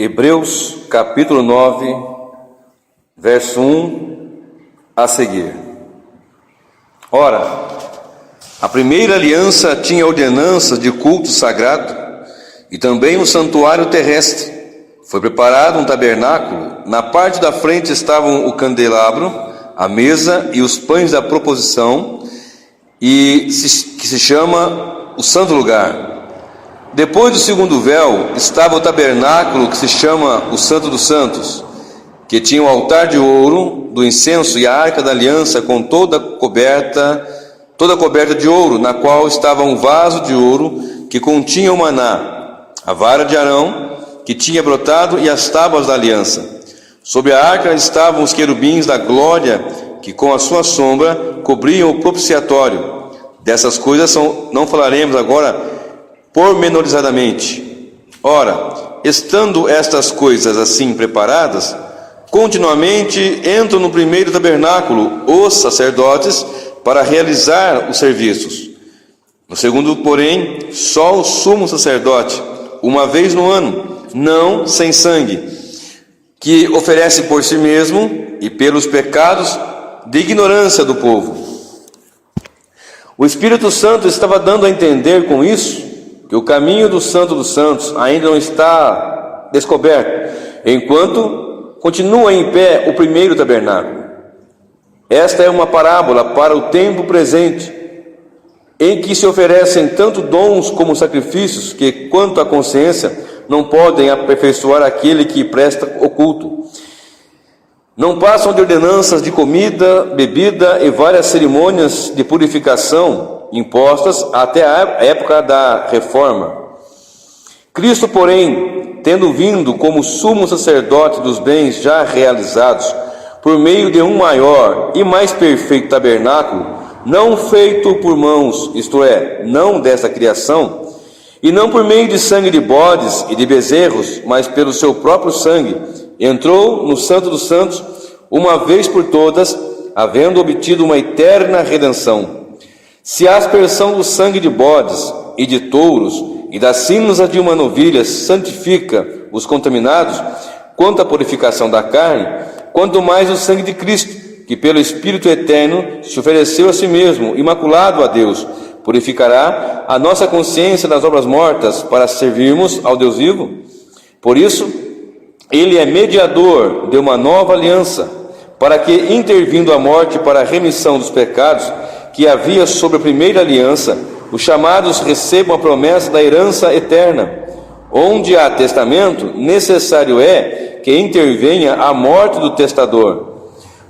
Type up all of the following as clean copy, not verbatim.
Hebreus capítulo 9, verso 1 a seguir. Ora, a primeira aliança tinha ordenanças de culto sagrado e também um santuário terrestre. Foi preparado um tabernáculo. Na parte da frente estavam o candelabro, a mesa e os pães da proposição, que se chama o santo lugar. Depois do segundo véu estava o tabernáculo, que se chama o Santo dos Santos, que tinha o altar de ouro do incenso e a arca da aliança com toda coberta de ouro, na qual estava um vaso de ouro que continha o maná, a vara de Arão que tinha brotado e as tábuas da aliança. Sobre a arca estavam os querubins da glória, que com a sua sombra cobriam o propiciatório. Dessas coisas não falaremos agora pormenorizadamente. Ora, estando estas coisas assim preparadas, continuamente entram no primeiro tabernáculo os sacerdotes para realizar os serviços. No segundo, porém, só o sumo sacerdote, uma vez no ano, não sem sangue, que oferece por si mesmo e pelos pecados de ignorância do povo. O Espírito Santo estava dando a entender com isso que o caminho do Santo dos Santos ainda não está descoberto, enquanto continua em pé o primeiro tabernáculo. Esta é uma parábola para o tempo presente, em que se oferecem tanto dons como sacrifícios, que, quanto à consciência, não podem aperfeiçoar aquele que presta o culto. Não passam de ordenanças de comida, bebida e várias cerimônias de purificação impostas até a época da reforma. Cristo, porém, tendo vindo como sumo sacerdote dos bens já realizados, por meio de um maior e mais perfeito tabernáculo, não feito por mãos, isto é, não desta criação, e não por meio de sangue de bodes e de bezerros, mas pelo seu próprio sangue, entrou no Santo dos Santos uma vez por todas, havendo obtido uma eterna redenção. Se a aspersão do sangue de bodes e de touros e da cinza de uma novilha santifica os contaminados, quanto à purificação da carne, quanto mais o sangue de Cristo, que pelo Espírito eterno se ofereceu a si mesmo, imaculado a Deus, purificará a nossa consciência das obras mortas para servirmos ao Deus vivo. Por isso, ele é mediador de uma nova aliança, para que, intervindo a morte para a remissão dos pecados que havia sobre a primeira aliança, os chamados recebam a promessa da herança eterna. Onde há testamento, necessário é que intervenha a morte do testador,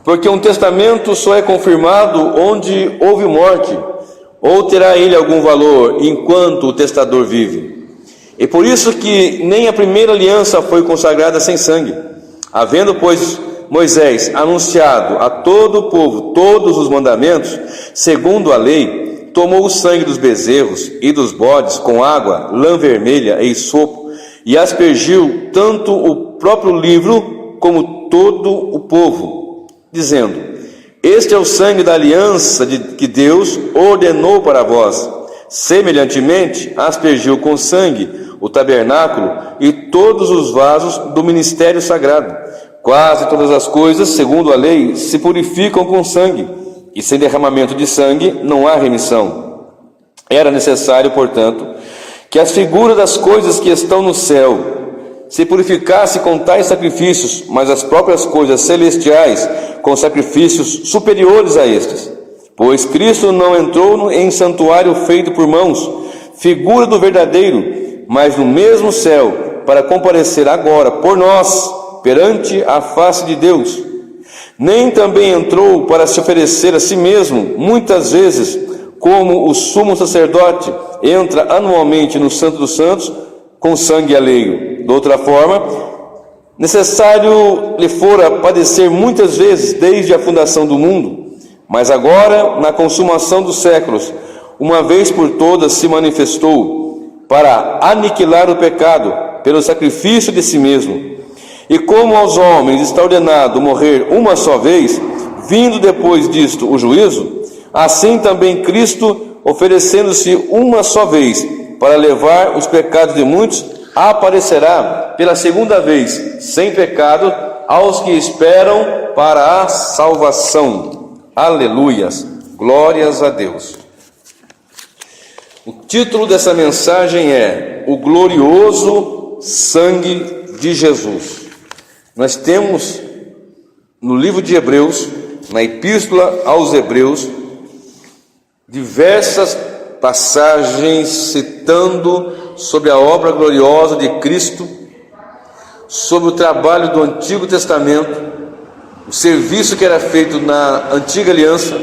porque um testamento só é confirmado onde houve morte, ou terá ele algum valor enquanto o testador vive? E por isso que nem a primeira aliança foi consagrada sem sangue. Havendo, pois, Moisés anunciado a todo o povo todos os mandamentos, segundo a lei, tomou o sangue dos bezerros e dos bodes com água, lã vermelha e sopo, e aspergiu tanto o próprio livro como todo o povo, dizendo: este é o sangue da aliança que Deus ordenou para vós. Semelhantemente, aspergiu com sangue o tabernáculo e todos os vasos do ministério sagrado. Quase todas as coisas, segundo a lei, se purificam com sangue, e sem derramamento de sangue não há remissão. Era necessário, portanto, que as figuras das coisas que estão no céu se purificasse com tais sacrifícios, mas as próprias coisas celestiais com sacrifícios superiores a estes. Pois Cristo não entrou em santuário feito por mãos, figura do verdadeiro, mas no mesmo céu, para comparecer agora por nós perante a face de Deus. Nem também entrou para se oferecer a si mesmo, muitas vezes, como o sumo sacerdote entra anualmente no Santo dos Santos com sangue alheio. De outra forma, necessário lhe fora padecer muitas vezes desde a fundação do mundo, mas agora, na consumação dos séculos, uma vez por todas se manifestou para aniquilar o pecado pelo sacrifício de si mesmo. E como aos homens está ordenado morrer uma só vez, vindo depois disto o juízo, assim também Cristo, oferecendo-se uma só vez para levar os pecados de muitos, aparecerá pela segunda vez, sem pecado, aos que esperam para a salvação. Aleluias, glórias a Deus. O título dessa mensagem é O Glorioso Sangue de Jesus. Nós temos no livro de Hebreus, na Epístola aos Hebreus, diversas passagens citando sobre a obra gloriosa de Cristo, sobre o trabalho do Antigo Testamento, o serviço que era feito na Antiga Aliança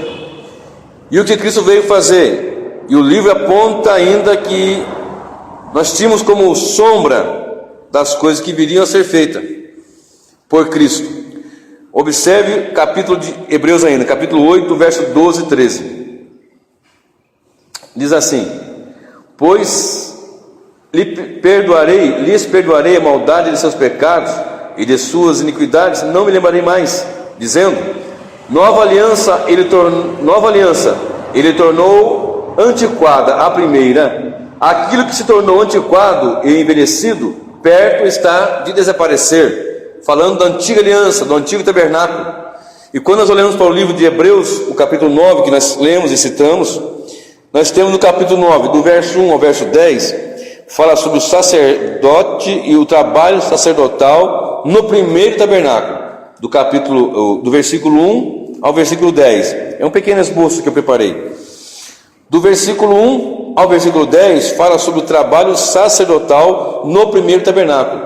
e o que Cristo veio fazer. E o livro aponta ainda que nós tínhamos como sombra das coisas que viriam a ser feitas por Cristo. Observe o capítulo de Hebreus ainda, capítulo 8, verso 12 e 13. Diz assim: pois lhes perdoarei a maldade de seus pecados e de suas iniquidades não me lembrarei mais, dizendo: nova aliança ele tornou antiquada a primeira. Aquilo que se tornou antiquado e envelhecido, perto está de desaparecer. Falando da antiga aliança, do antigo tabernáculo. E quando nós olhamos para o livro de Hebreus, o capítulo 9, que nós lemos e citamos, nós temos no capítulo 9, do verso 1 ao verso 10, fala sobre o sacerdote e o trabalho sacerdotal no primeiro tabernáculo, do versículo 1 ao versículo 10. É um pequeno esboço que eu preparei. Do versículo 1 ao versículo 10 fala sobre o trabalho sacerdotal no primeiro tabernáculo,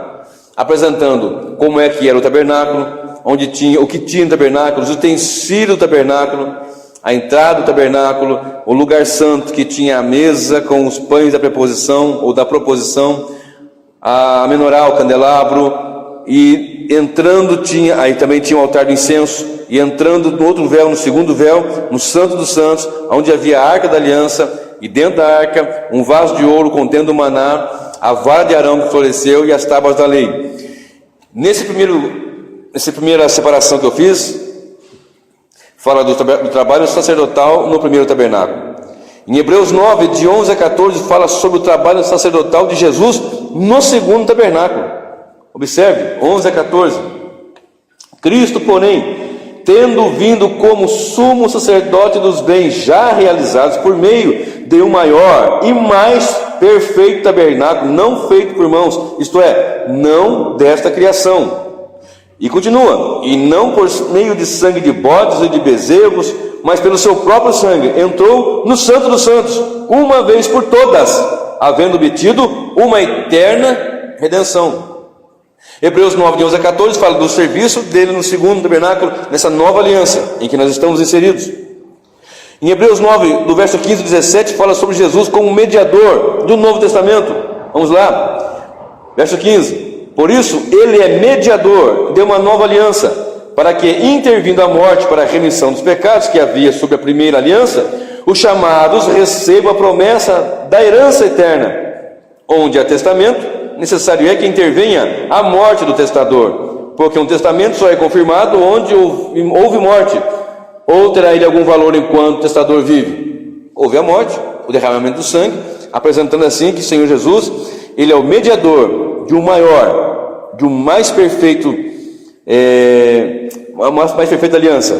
apresentando como é que era o tabernáculo, onde tinha o que tinha no tabernáculo, os utensílios do tabernáculo, a entrada do tabernáculo, o lugar santo que tinha a mesa com os pães da preposição ou da proposição, a menorá, o candelabro, e entrando aí também tinha o altar do incenso, e entrando no outro véu, no segundo véu, no Santo dos Santos, onde havia a Arca da Aliança, e dentro da arca um vaso de ouro contendo o maná, a vara de Arão que floresceu e as tábuas da lei. Nessa primeira separação que eu fiz, fala do trabalho sacerdotal no primeiro tabernáculo. Em Hebreus 9, de 11 a 14, fala sobre o trabalho sacerdotal de Jesus no segundo tabernáculo. Observe, 11 a 14. Cristo, porém, tendo vindo como sumo sacerdote dos bens já realizados por meio de um maior e mais perfeito tabernáculo, não feito por mãos, isto é, não desta criação. E continua: e não por meio de sangue de bodes e de bezerros, mas pelo seu próprio sangue, entrou no Santo dos Santos, uma vez por todas, havendo obtido uma eterna redenção. Hebreus 9, de 11 a 14, fala do serviço dele no segundo tabernáculo, nessa nova aliança em que nós estamos inseridos. Em Hebreus 9, do verso 15 a 17, fala sobre Jesus como mediador do Novo Testamento. Vamos lá, verso 15. Por isso, ele é mediador de uma nova aliança, para que, intervindo a morte para a remissão dos pecados que havia sobre a primeira aliança, os chamados recebam a promessa da herança eterna. Onde há testamento, necessário é que intervenha a morte do testador, porque um testamento só é confirmado onde houve morte, ou terá ele algum valor enquanto o testador vive? Houve a morte, o derramamento do sangue, apresentando assim que o Senhor Jesus, ele é o mediador de um maior, de um mais perfeito, mais perfeita aliança.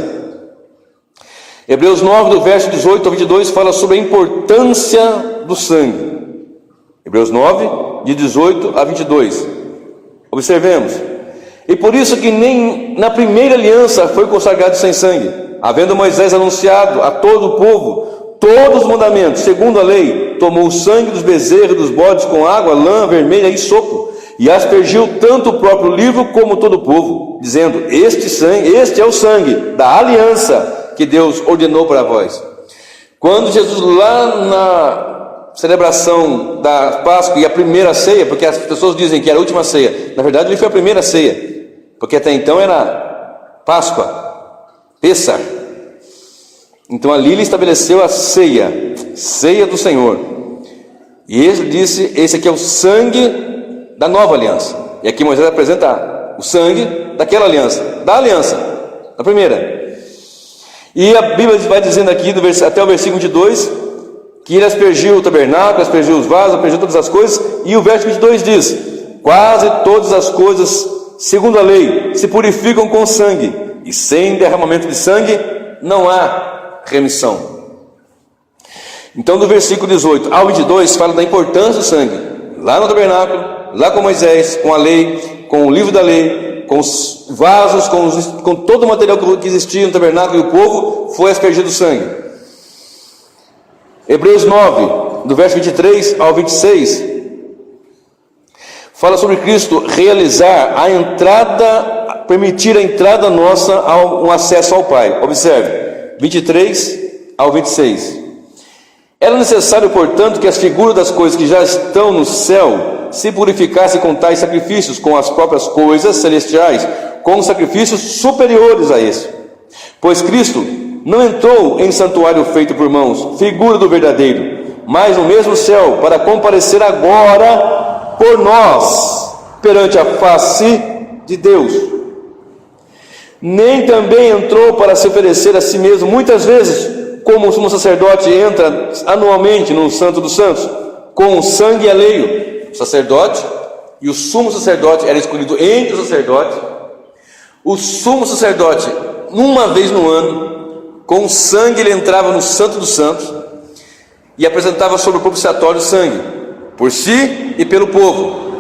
Hebreus 9, do verso 18 ao 22, fala sobre a importância do sangue. Hebreus 9, de 18 a 22. Observemos: e por isso que nem na primeira aliança foi consagrado sem sangue, havendo Moisés anunciado a todo o povo todos os mandamentos, segundo a lei, tomou o sangue dos bezerros e dos bodes com água, lã vermelha e sopo, e aspergiu tanto o próprio livro como todo o povo, dizendo: este é o sangue da aliança que Deus ordenou para vós. Quando Jesus, lá na celebração da Páscoa e a primeira ceia, porque as pessoas dizem que era a última ceia, na verdade ele foi a primeira ceia, porque até então era Páscoa, Pêssar. Então ali ele estabeleceu a ceia do Senhor, e ele disse: esse aqui é o sangue da nova aliança. E aqui Moisés apresenta o sangue daquela aliança, da aliança, da primeira. E a Bíblia vai dizendo aqui até o versículo 22 que ele aspergiu o tabernáculo, aspergiu os vasos, aspergiu todas as coisas. E o verso 22 diz: quase todas as coisas, segundo a lei, se purificam com sangue, e sem derramamento de sangue não há remissão. Então, do versículo 18 ao 22, fala da importância do sangue. Lá no tabernáculo, lá com Moisés, com a lei, com o livro da lei, com os vasos, com todo o material que existia no tabernáculo, e o povo foi aspergido sangue. Hebreus 9, do verso 23 ao 26, fala sobre Cristo realizar a entrada, permitir a entrada nossa ao um acesso ao Pai. Observe, 23 ao 26. Era necessário, portanto, que as figuras das coisas que já estão no céu se purificassem com tais sacrifícios, com as próprias coisas celestiais, com sacrifícios superiores a esse. Pois Cristo não entrou em santuário feito por mãos, figura do verdadeiro, mas no mesmo céu, para comparecer agora por nós, perante a face de Deus. Nem também entrou para se oferecer a si mesmo muitas vezes, como o sumo sacerdote entra anualmente no Santo dos Santos, com sangue alheio. O sacerdote e o sumo sacerdote era escolhido entre os sacerdotes. O sumo sacerdote, uma vez no ano, com sangue ele entrava no Santo dos Santos e apresentava sobre o propiciatório sangue, por si e pelo povo.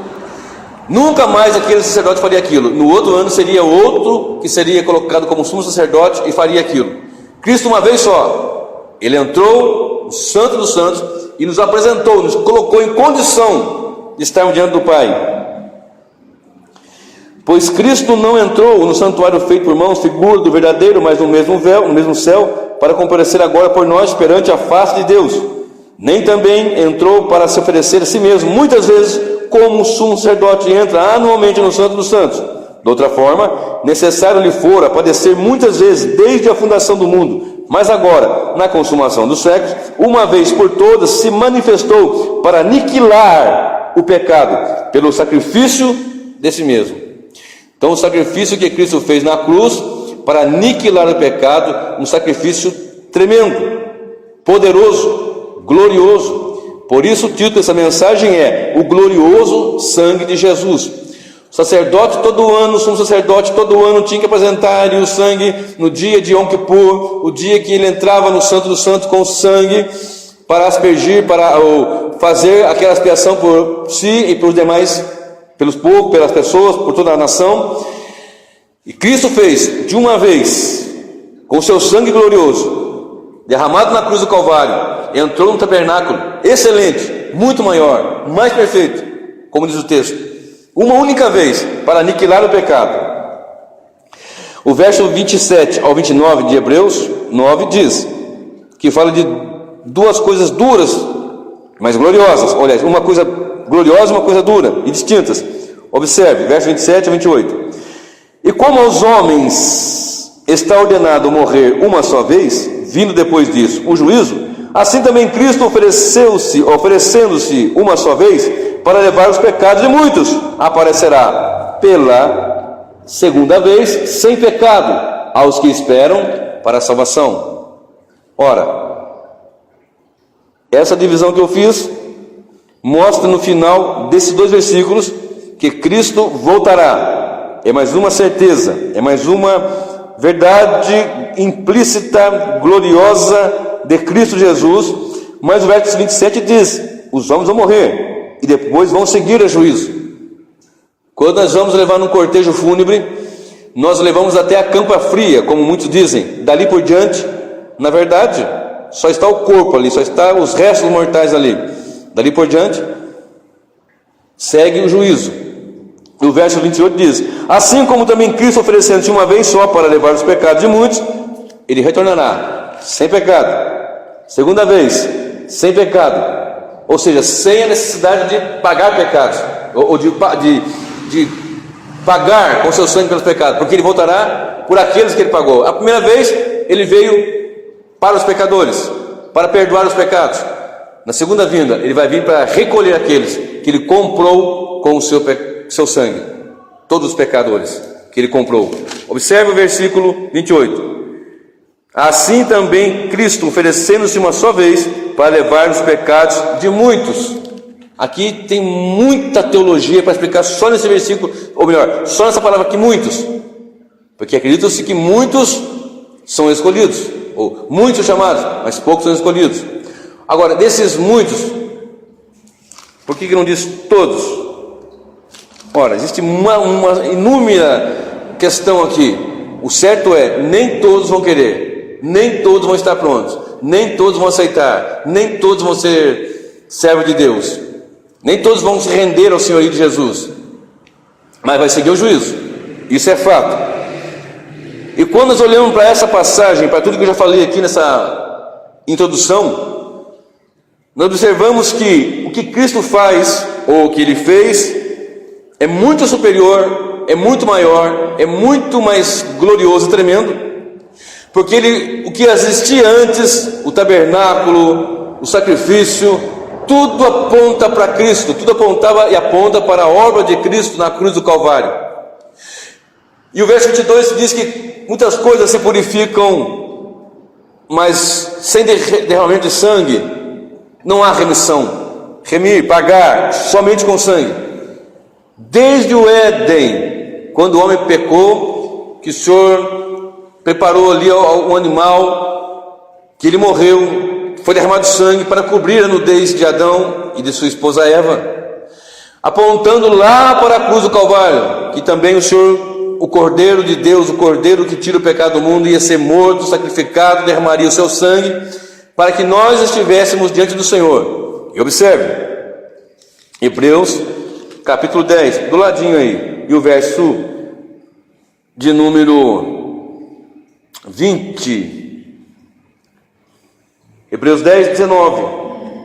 Nunca mais aquele sacerdote faria aquilo. No outro ano seria outro que seria colocado como sumo sacerdote e faria aquilo. Cristo, uma vez só, ele entrou no Santo dos Santos e nos apresentou, nos colocou em condição de estarmos diante do Pai. Pois Cristo não entrou no santuário feito por mãos, figura do verdadeiro, mas no mesmo véu, no mesmo céu, para comparecer agora por nós perante a face de Deus. Nem também entrou para se oferecer a si mesmo, muitas vezes, como o sumo sacerdote entra anualmente no Santo dos Santos. De outra forma, necessário lhe fora padecer muitas vezes desde a fundação do mundo, mas agora, na consumação dos séculos, uma vez por todas, se manifestou para aniquilar o pecado pelo sacrifício de si mesmo. Então, o sacrifício que Cristo fez na cruz para aniquilar o pecado, um sacrifício tremendo, poderoso, glorioso. Por isso o título dessa mensagem é o glorioso sangue de Jesus. O sacerdote todo ano, o sumo sacerdote todo ano tinha que apresentar o sangue no dia de Yom Kippur, o dia que ele entrava no Santo dos Santos com sangue, para aspergir, para fazer aquela expiação por si e pelos demais, pelos povos, pelas pessoas, por toda a nação. E Cristo fez de uma vez, com o seu sangue glorioso, derramado na cruz do Calvário, entrou no tabernáculo excelente, muito maior, mais perfeito, como diz o texto, uma única vez, para aniquilar o pecado. O verso 27 ao 29 de Hebreus 9 diz, que fala de duas coisas duras, mas gloriosas. Olha, uma coisa gloriosa e uma coisa dura, e distintas. Observe, verso 27 a 28. E como aos homens está ordenado morrer uma só vez, vindo depois disso o juízo, assim também Cristo oferecendo-se uma só vez, para levar os pecados de muitos, aparecerá pela segunda vez, sem pecado, aos que esperam para a salvação. Ora, essa divisão que eu fiz mostra no final desses dois versículos que Cristo voltará. É mais uma certeza, é mais uma verdade implícita, gloriosa de Cristo Jesus. Mas o verso 27 diz: os homens vão morrer e depois vão seguir a juízo. Quando nós vamos levar num cortejo fúnebre, nós levamos até a campa fria, como muitos dizem. Dali por diante, na verdade, só está o corpo ali, só está os restos mortais ali. Dali por diante, segue o juízo. E o verso 28 diz: assim como também Cristo oferecendo-se uma vez só para levar os pecados de muitos, ele retornará sem pecado. Segunda vez, sem pecado. Ou seja, sem a necessidade de pagar pecados, ou de pagar com seu sangue pelos pecados, porque ele voltará por aqueles que ele pagou. A primeira vez ele veio para os pecadores, para perdoar os pecados. Na segunda vinda ele vai vir para recolher aqueles que ele comprou com o seu sangue, todos os pecadores que ele comprou. Observe o versículo 28. Assim também Cristo, oferecendo-se uma só vez para levar os pecados de muitos, Aqui tem muita teologia para explicar só nesse versículo, ou melhor, só nessa palavra aqui, muitos. Porque acredita-se que muitos são escolhidos, ou muitos são chamados, mas poucos são escolhidos. Agora, desses muitos, por que não diz todos? Ora, existe uma inúmera questão aqui. O certo é, nem todos vão querer, nem todos vão estar prontos, nem todos vão aceitar, nem todos vão ser servos de Deus, nem todos vão se render ao senhorio de Jesus, mas vai seguir o juízo, isso é fato. E quando nós olhamos para essa passagem, para tudo que eu já falei aqui nessa introdução, nós observamos que o que Cristo faz, ou o que Ele fez, é muito superior, é muito maior, é muito mais glorioso e tremendo, porque o que existia antes, o tabernáculo, o sacrifício, tudo aponta para Cristo, tudo apontava e aponta para a obra de Cristo na cruz do Calvário. E o verso 22 diz que muitas coisas se purificam, mas sem derramamento de sangue não há remissão. Remir, pagar, somente com sangue. Desde o Éden, quando o homem pecou, que o Senhor preparou ali um animal, que ele morreu, foi derramado sangue para cobrir a nudez de Adão e de sua esposa Eva, apontando lá para a cruz do Calvário, que também o Senhor, o Cordeiro de Deus, o Cordeiro que tira o pecado do mundo, ia ser morto, sacrificado, derramaria o seu sangue, para que nós estivéssemos diante do Senhor. E observe, Hebreus capítulo 10, do ladinho aí, e o verso de número 20, Hebreus 10, 19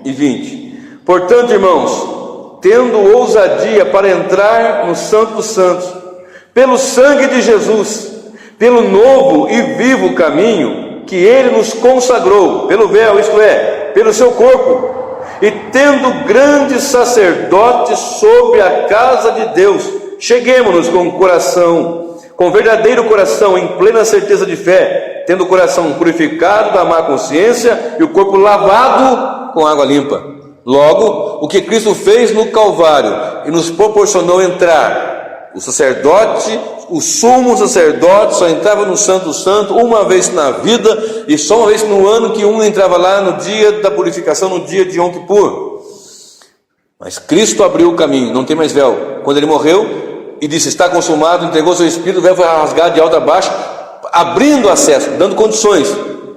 e 20. Portanto, irmãos, tendo ousadia para entrar no Santo dos Santos, pelo sangue de Jesus, pelo novo e vivo caminho que Ele nos consagrou, pelo véu, isto é, pelo seu corpo, e tendo grande sacerdote sobre a casa de Deus, cheguemo-nos com verdadeiro coração, em plena certeza de fé, tendo o coração purificado da má consciência e o corpo lavado com água limpa. Logo, o que Cristo fez no Calvário e nos proporcionou entrar, o sacerdote, o sumo sacerdote só entrava no Santo Santo uma vez na vida, e só uma vez no ano que um entrava lá no dia da purificação, no dia de Yom Kippur. Mas Cristo abriu o caminho, não tem mais véu. Quando Ele morreu e disse, está consumado, entregou seu Espírito, o véu foi rasgado de alto a baixo, abrindo acesso, dando condições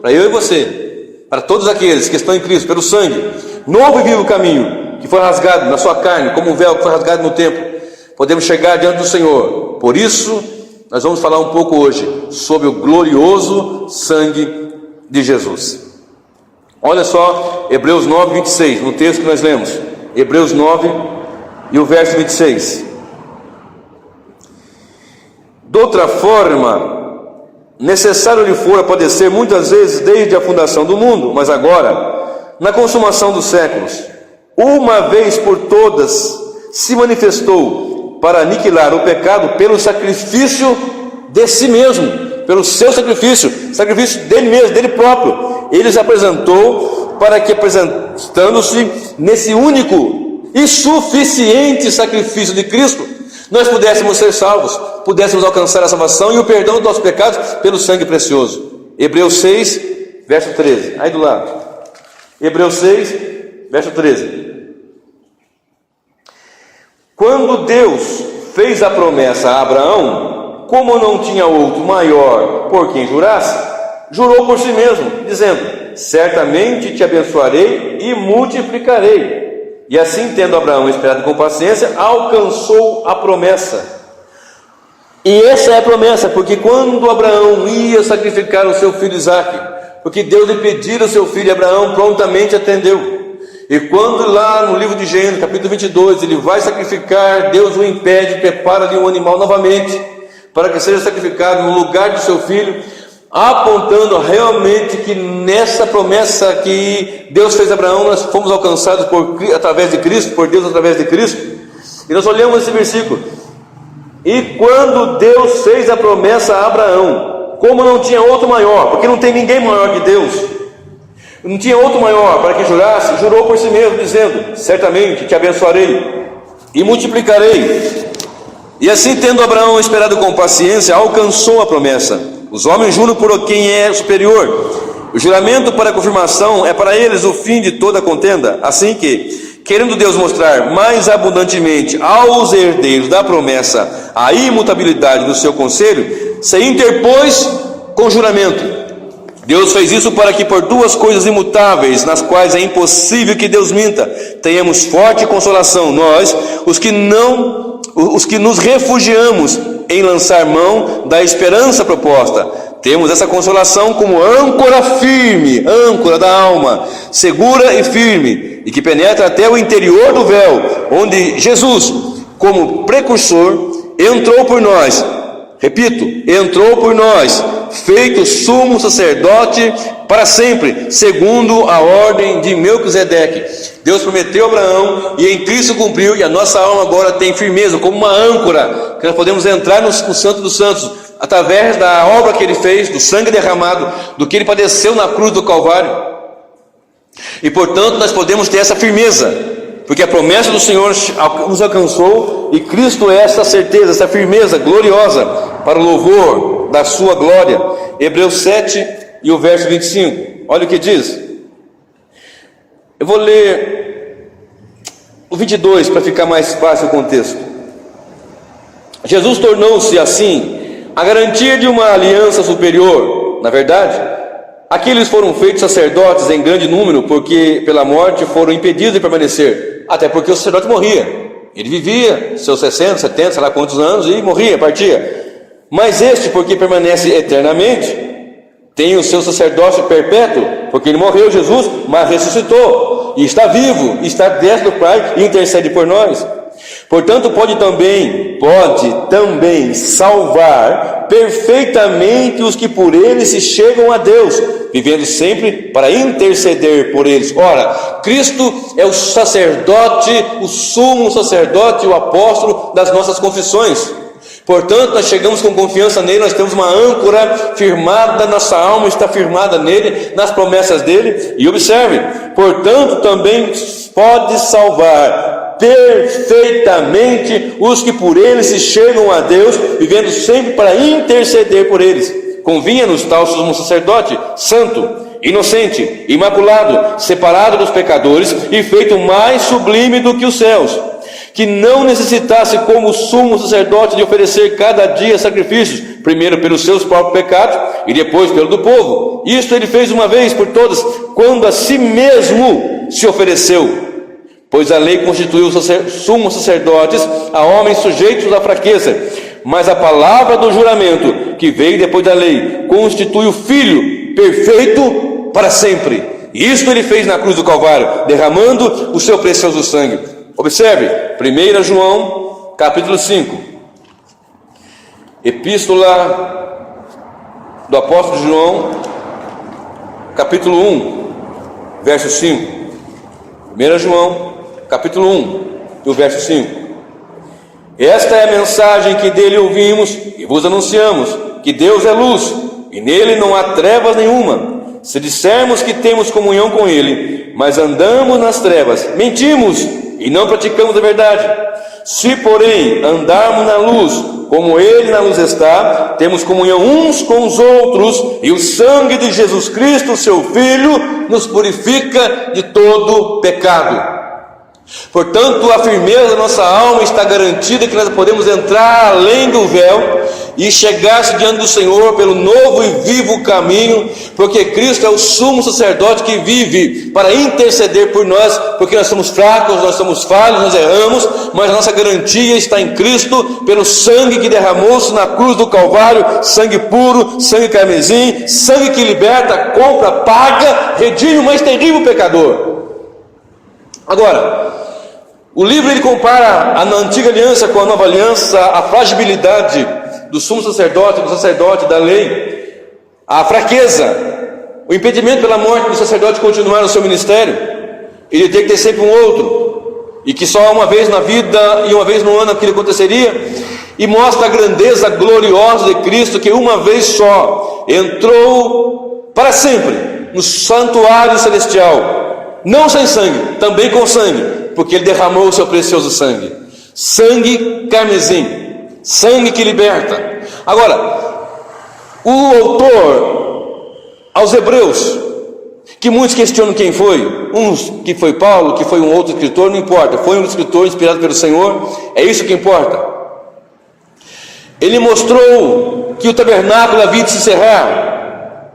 para eu e você, para todos aqueles que estão em Cristo, pelo sangue, novo e vivo caminho, que foi rasgado na sua carne, como um véu que foi rasgado no templo, podemos chegar diante do Senhor. Por isso, nós vamos falar um pouco hoje sobre o glorioso sangue de Jesus. Olha só, Hebreus 9, 26, no texto que nós lemos. Hebreus 9 e o verso 26. De outra forma, necessário lhe fora padecer muitas vezes desde a fundação do mundo, mas agora, na consumação dos séculos, uma vez por todas, se manifestou para aniquilar o pecado pelo sacrifício de si mesmo, pelo seu sacrifício dele mesmo, dele próprio. Ele se apresentou para que, apresentando-se nesse único e suficiente sacrifício de Cristo, nós pudéssemos ser salvos, pudéssemos alcançar a salvação e o perdão dos nossos pecados pelo sangue precioso. Hebreus 6, verso 13, aí do lado. Hebreus 6, verso 13. Quando Deus fez a promessa a Abraão, como não tinha outro maior por quem jurasse, jurou por si mesmo, dizendo, certamente te abençoarei e multiplicarei. E assim, tendo Abraão esperado com paciência, alcançou a promessa. E essa é a promessa, porque quando Abraão ia sacrificar o seu filho Isaque, porque Deus lhe pedira o seu filho, Abraão prontamente atendeu. E quando lá no livro de Gênesis, capítulo 22, ele vai sacrificar, Deus o impede, prepara ali um animal novamente, para que seja sacrificado no lugar do seu filho, apontando realmente que nessa promessa que Deus fez a Abraão, nós fomos alcançados através de Cristo, por Deus através de Cristo. E nós olhamos esse versículo, e quando Deus fez a promessa a Abraão, como não tinha outro maior, porque não tem ninguém maior que Deus, Não tinha outro maior para que jurasse, jurou por si mesmo, dizendo: certamente te abençoarei e multiplicarei. E assim, tendo Abraão esperado com paciência, alcançou a promessa. Os homens juram por quem é superior. O juramento para a confirmação é para eles o fim de toda contenda, assim que, querendo Deus mostrar mais abundantemente aos herdeiros da promessa a imutabilidade do seu conselho, se interpôs com juramento. Deus fez isso para que por duas coisas imutáveis, nas quais é impossível que Deus minta, tenhamos forte consolação, nós, os que nos refugiamos em lançar mão da esperança proposta. Temos essa consolação como âncora firme, âncora da alma, segura e firme, e que penetra até o interior do véu, onde Jesus, como precursor, entrou por nós. Repito, entrou por nós, feito sumo sacerdote para sempre, segundo a ordem de Melquisedeque. Deus prometeu a Abraão e em Cristo cumpriu, e a nossa alma agora tem firmeza, como uma âncora, que nós podemos entrar no Santo dos Santos, através da obra que Ele fez, do sangue derramado, do que Ele padeceu na cruz do Calvário. E portanto nós podemos ter essa firmeza, porque a promessa do Senhor nos alcançou, e Cristo é essa certeza, essa firmeza gloriosa, para o louvor da sua glória. Hebreus 7 e o verso 25, olha o que diz. Eu vou ler o 22 para ficar mais fácil o contexto. Jesus tornou-se assim a garantia de uma aliança superior. Na verdade, aqueles foram feitos sacerdotes em grande número, porque pela morte foram impedidos de permanecer, até porque o sacerdote morria. Ele vivia seus 60, 70, sei lá quantos anos, e morria, partia. Mas este, porque permanece eternamente, tem o seu sacerdócio perpétuo, porque ele morreu, Jesus, mas ressuscitou, e está vivo, e está à destra do Pai, e intercede por nós. Portanto, pode também salvar perfeitamente os que por ele se chegam a Deus, vivendo sempre para interceder por eles. Ora, Cristo é o sacerdote, o sumo sacerdote, o apóstolo das nossas confissões. Portanto, nós chegamos com confiança nele, nós temos uma âncora firmada, nossa alma está firmada nele, nas promessas dele. E observe, portanto, também pode salvar perfeitamente os que por ele se chegam a Deus, vivendo sempre para interceder por eles. Convinha-nos tal sumo sacerdote, santo, inocente, imaculado, separado dos pecadores e feito mais sublime do que os céus, que não necessitasse como sumo sacerdote de oferecer cada dia sacrifícios, primeiro pelos seus próprios pecados e depois pelo do povo. Isto ele fez uma vez por todas, quando a si mesmo se ofereceu. Pois a lei constituiu sumos sacerdotes a homens sujeitos à fraqueza, mas a palavra do juramento, que veio depois da lei, constitui o Filho perfeito para sempre. E isto ele fez na cruz do Calvário, derramando o seu precioso sangue. Observe, 1 João, capítulo 5, epístola do apóstolo João, capítulo 1, verso 5. 1 João, capítulo 1, do verso 5. Esta é a mensagem que dele ouvimos e vos anunciamos, que Deus é luz, e nele não há trevas nenhuma. Se dissermos que temos comunhão com ele, mas andamos nas trevas, mentimos e não praticamos a verdade. Se, porém, andarmos na luz, como ele na luz está, temos comunhão uns com os outros, e o sangue de Jesus Cristo, seu Filho, nos purifica de todo pecado. Portanto, a firmeza da nossa alma está garantida, que nós podemos entrar além do véu e chegar-se diante do Senhor pelo novo e vivo caminho, porque Cristo é o sumo sacerdote que vive para interceder por nós, porque nós somos fracos, nós somos falhos, nós erramos, mas a nossa garantia está em Cristo, pelo sangue que derramou-se na cruz do Calvário, sangue puro, sangue carmesim, sangue que liberta, compra, paga, redime o mais terrível pecador. Agora, o livro ele compara a antiga aliança com a nova aliança, a fragilidade do sumo sacerdote, do sacerdote, da lei, a fraqueza, o impedimento pela morte do sacerdote continuar no seu ministério, ele tem que ter sempre um outro, e que só uma vez na vida e uma vez no ano aquilo aconteceria, e mostra a grandeza gloriosa de Cristo, que uma vez só entrou para sempre no santuário celestial, não sem sangue, também com sangue, porque ele derramou o seu precioso sangue, sangue carmesim, sangue que liberta. Agora, o autor aos Hebreus, que muitos questionam quem foi, uns que foi Paulo, que foi um outro escritor, não importa, foi um escritor inspirado pelo Senhor, é isso que importa. Ele mostrou que o tabernáculo havia de se encerrar,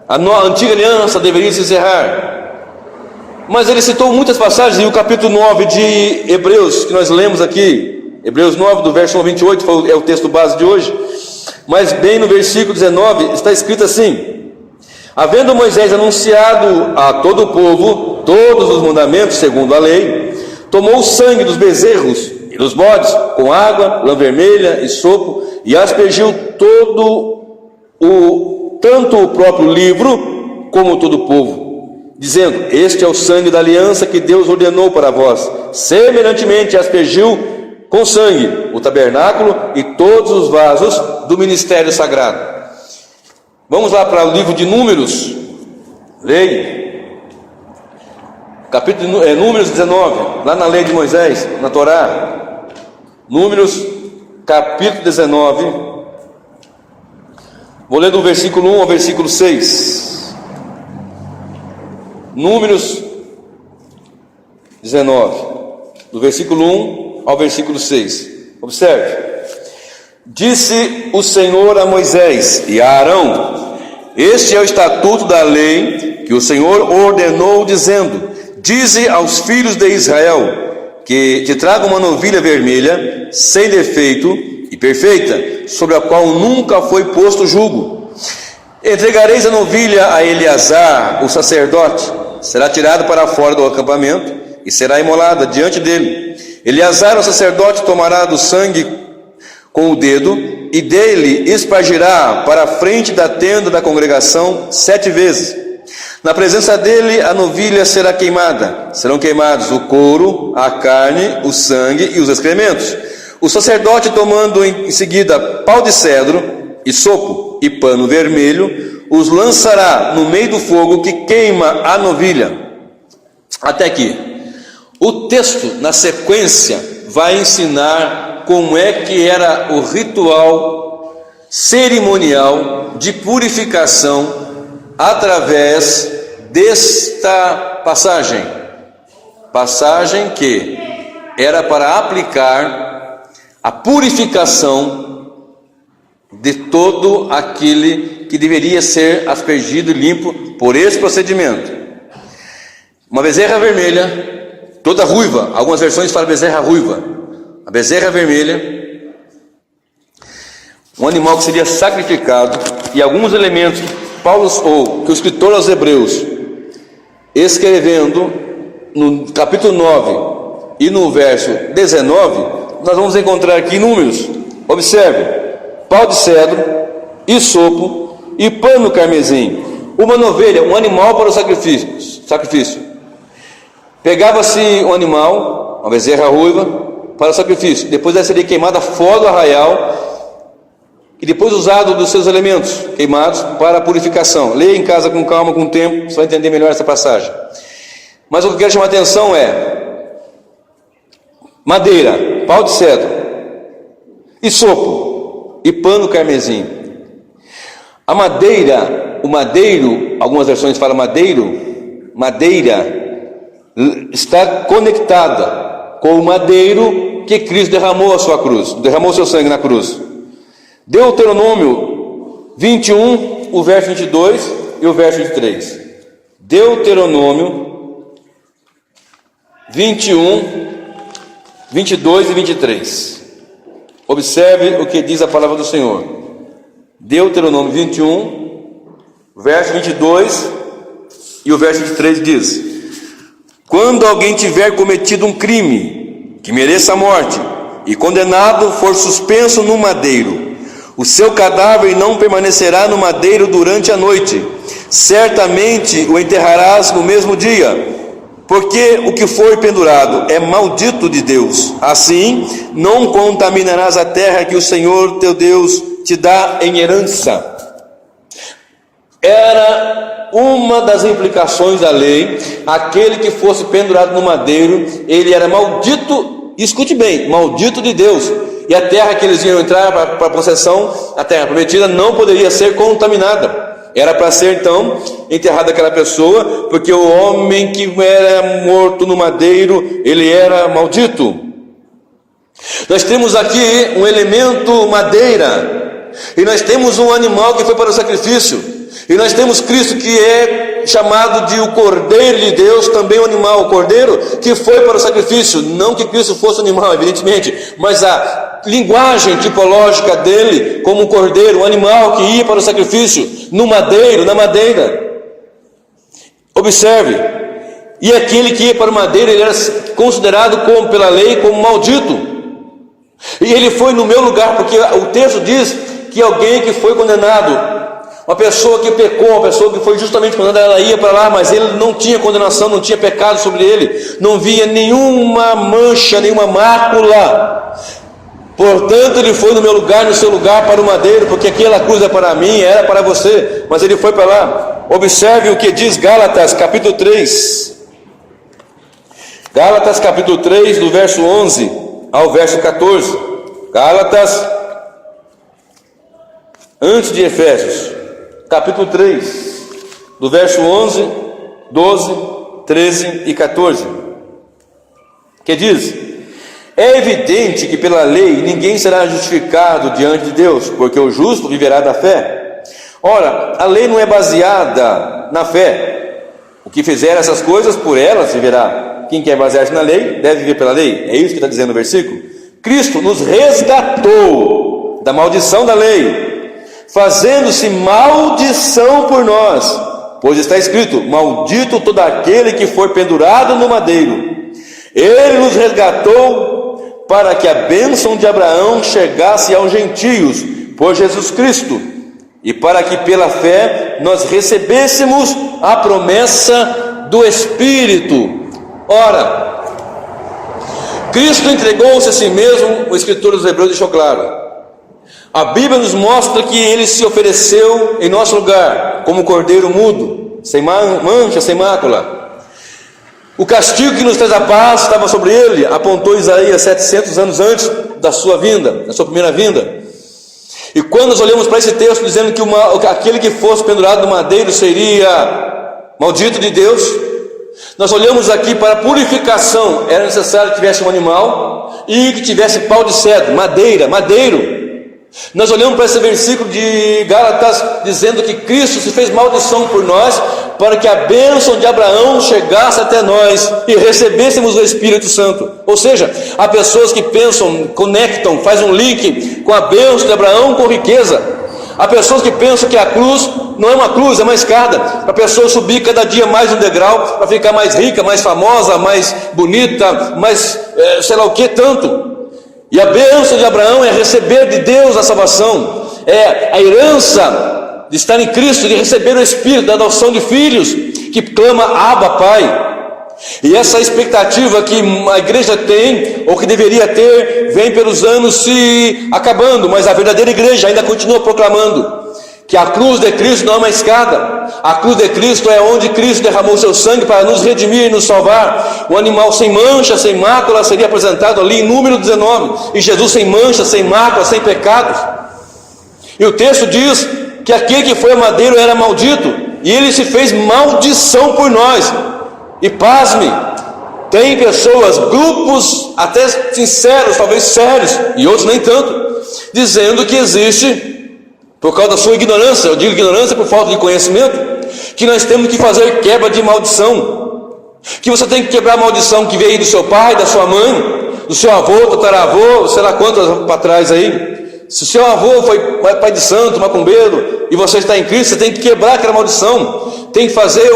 a antiga aliança deveria se encerrar, mas ele citou muitas passagens, e o capítulo 9 de Hebreus, que nós lemos aqui, Hebreus 9, do verso 28, é o texto base de hoje, mas bem no versículo 19, está escrito assim: havendo Moisés anunciado a todo o povo todos os mandamentos segundo a lei, tomou o sangue dos bezerros e dos bodes com água, lã vermelha e sopo, e aspergiu tanto o próprio livro como todo o povo, dizendo: este é o sangue da aliança que Deus ordenou para vós. Semelhantemente aspergiu com sangue o tabernáculo e todos os vasos do ministério sagrado. Vamos lá para o livro de Números, lei, capítulo Números 19, lá na lei de Moisés, na Torá. Números, capítulo 19, vou ler do versículo 1 ao versículo 6. Números 19, do versículo 1 ao versículo 6. Observe: disse o Senhor a Moisés e a Arão: este é o estatuto da lei que o Senhor ordenou, dizendo: dize aos filhos de Israel que te tragam uma novilha vermelha, sem defeito e perfeita, sobre a qual nunca foi posto jugo. Entregareis a novilha a Eleazar, o sacerdote, será tirado para fora do acampamento e será imolada diante dele. Eleazar, o sacerdote, tomará do sangue com o dedo e dele espargirá para a frente da tenda da congregação 7 vezes. Na presença dele a novilha será queimada. Serão queimados o couro, a carne, o sangue e os excrementos. O sacerdote, tomando em seguida pau de cedro e sopo e pano vermelho, os lançará no meio do fogo que queima a novilha. Até aqui. O texto, na sequência, vai ensinar como é que era o ritual cerimonial de purificação através desta passagem que era para aplicar a purificação de todo aquele que deveria ser aspergido e limpo por esse procedimento. Uma bezerra vermelha, toda ruiva, algumas versões falam bezerra ruiva, a bezerra vermelha, um animal que seria sacrificado, e alguns elementos que o escritor aos Hebreus, escrevendo no capítulo 9 e no verso 19, nós vamos encontrar aqui Números. Observe: pau de cedro, isopo e pano carmesim. Uma novilha, um animal para o sacrifício. Pegava-se um animal, uma bezerra ruiva, para o sacrifício. Depois ela seria queimada fora do arraial e depois usado dos seus elementos queimados para a purificação. Leia em casa com calma, com tempo, você vai entender melhor essa passagem. Mas o que eu quero chamar a atenção é madeira, pau de cedro, isopo e pano carmesim. A madeira, o madeiro, algumas versões falam madeira, está conectada com o madeiro que Cristo derramou a sua cruz, derramou seu sangue na cruz. Deuteronômio 21, o verso 22 e o verso 23. Deuteronômio 21, 22 e 23. Observe o que diz a palavra do Senhor. Deuteronômio 21, verso 22 e o verso 23 diz: quando alguém tiver cometido um crime que mereça a morte e condenado for suspenso no madeiro, o seu cadáver não permanecerá no madeiro durante a noite, certamente o enterrarás no mesmo dia, porque o que for pendurado é maldito de Deus. Assim não contaminarás a terra que o Senhor teu Deus te dá em herança. era uma das implicações da lei. Aquele que fosse pendurado no madeiro, ele era maldito, escute bem, maldito de Deus, e a terra que eles iam entrar para a possessão, a terra prometida, não poderia ser contaminada. Era para ser então enterrada aquela pessoa, porque o homem que era morto no madeiro, ele era maldito. Nós temos aqui um elemento madeira, e nós temos um animal que foi para o sacrifício, e nós temos Cristo, que é chamado de o Cordeiro de Deus, também o animal, o Cordeiro que foi para o sacrifício. Não que Cristo fosse animal, evidentemente, mas a linguagem tipológica dele como um cordeiro, um animal que ia para o sacrifício, no madeiro, na madeira. Observe, e aquele que ia para o madeiro, ele era considerado como, pela lei, como maldito, e ele foi no meu lugar, porque o texto diz que alguém que foi condenado, uma pessoa que pecou, uma pessoa que foi justamente condenada, ela ia para lá, mas ele não tinha condenação, não tinha pecado sobre ele, não via nenhuma mancha, nenhuma mácula. Portanto, ele foi no meu lugar, no seu lugar, para o madeiro, porque aquela cruz é para mim, era para você, mas ele foi para lá. Observe o que diz Gálatas, capítulo 3. Gálatas, capítulo 3, do verso 11 ao verso 14. Gálatas, antes de Efésios, capítulo 3, do verso 11, 12, 13 e 14, que diz: é evidente que pela lei ninguém será justificado diante de Deus, porque o justo viverá da fé. Ora, a lei não é baseada na fé. O que fizer essas coisas, por elas viverá. Quem quer basear-se na lei, deve viver pela lei. É isso que está dizendo o versículo. Cristo nos resgatou da maldição da lei, fazendo-se maldição por nós, pois está escrito: maldito todo aquele que for pendurado no madeiro. Ele nos resgatou para que a bênção de Abraão chegasse aos gentios por Jesus Cristo, e para que pela fé nós recebêssemos a promessa do Espírito. Ora, Cristo entregou-se a si mesmo, o escritor dos Hebreus deixou claro. A Bíblia nos mostra que ele se ofereceu em nosso lugar, como cordeiro mudo, sem mancha, sem mácula. O castigo que nos traz a paz estava sobre ele, apontou Isaías 700 anos antes da sua vinda, da sua primeira vinda. E quando nós olhamos para esse texto dizendo que aquele que fosse pendurado no madeiro seria maldito de Deus, nós olhamos aqui para a purificação. Era necessário que tivesse um animal e que tivesse pau de cedro, madeiro. Nós olhamos para esse versículo de Gálatas dizendo que Cristo se fez maldição por nós, para que a bênção de Abraão chegasse até nós e recebêssemos o Espírito Santo. Ou seja, há pessoas que pensam, conectam, fazem um link com a bênção de Abraão com riqueza. Há pessoas que pensam que a cruz não é uma cruz, é uma escada, para a pessoa subir cada dia mais um degrau, para ficar mais rica, mais famosa, mais bonita, mais sei lá o que tanto. E a bênção de Abraão é receber de Deus a salvação, é a herança de estar em Cristo, de receber o Espírito, da adoção de filhos, que clama Abba, Pai. E essa expectativa que a igreja tem, ou que deveria ter, vem pelos anos se acabando, mas a verdadeira igreja ainda continua proclamando que a cruz de Cristo não é uma escada. A cruz de Cristo é onde Cristo derramou seu sangue para nos redimir e nos salvar. O animal sem mancha, sem mácula seria apresentado ali em número 19, e Jesus sem mancha, sem mácula, sem pecados. E o texto diz que aquele que foi a madeiro era maldito, e ele se fez maldição por nós. E pasme, tem pessoas, grupos até sinceros, talvez sérios, e outros nem tanto, dizendo que existe, por causa da sua ignorância, eu digo ignorância por falta de conhecimento, que nós temos que fazer quebra de maldição, que você tem que quebrar a maldição que veio do seu pai, da sua mãe, do seu avô, do tataravô, sei lá quantos para trás aí. Se o seu avô foi pai de santo, macumbeiro, e você está em Cristo, você tem que quebrar aquela maldição. Tem que fazer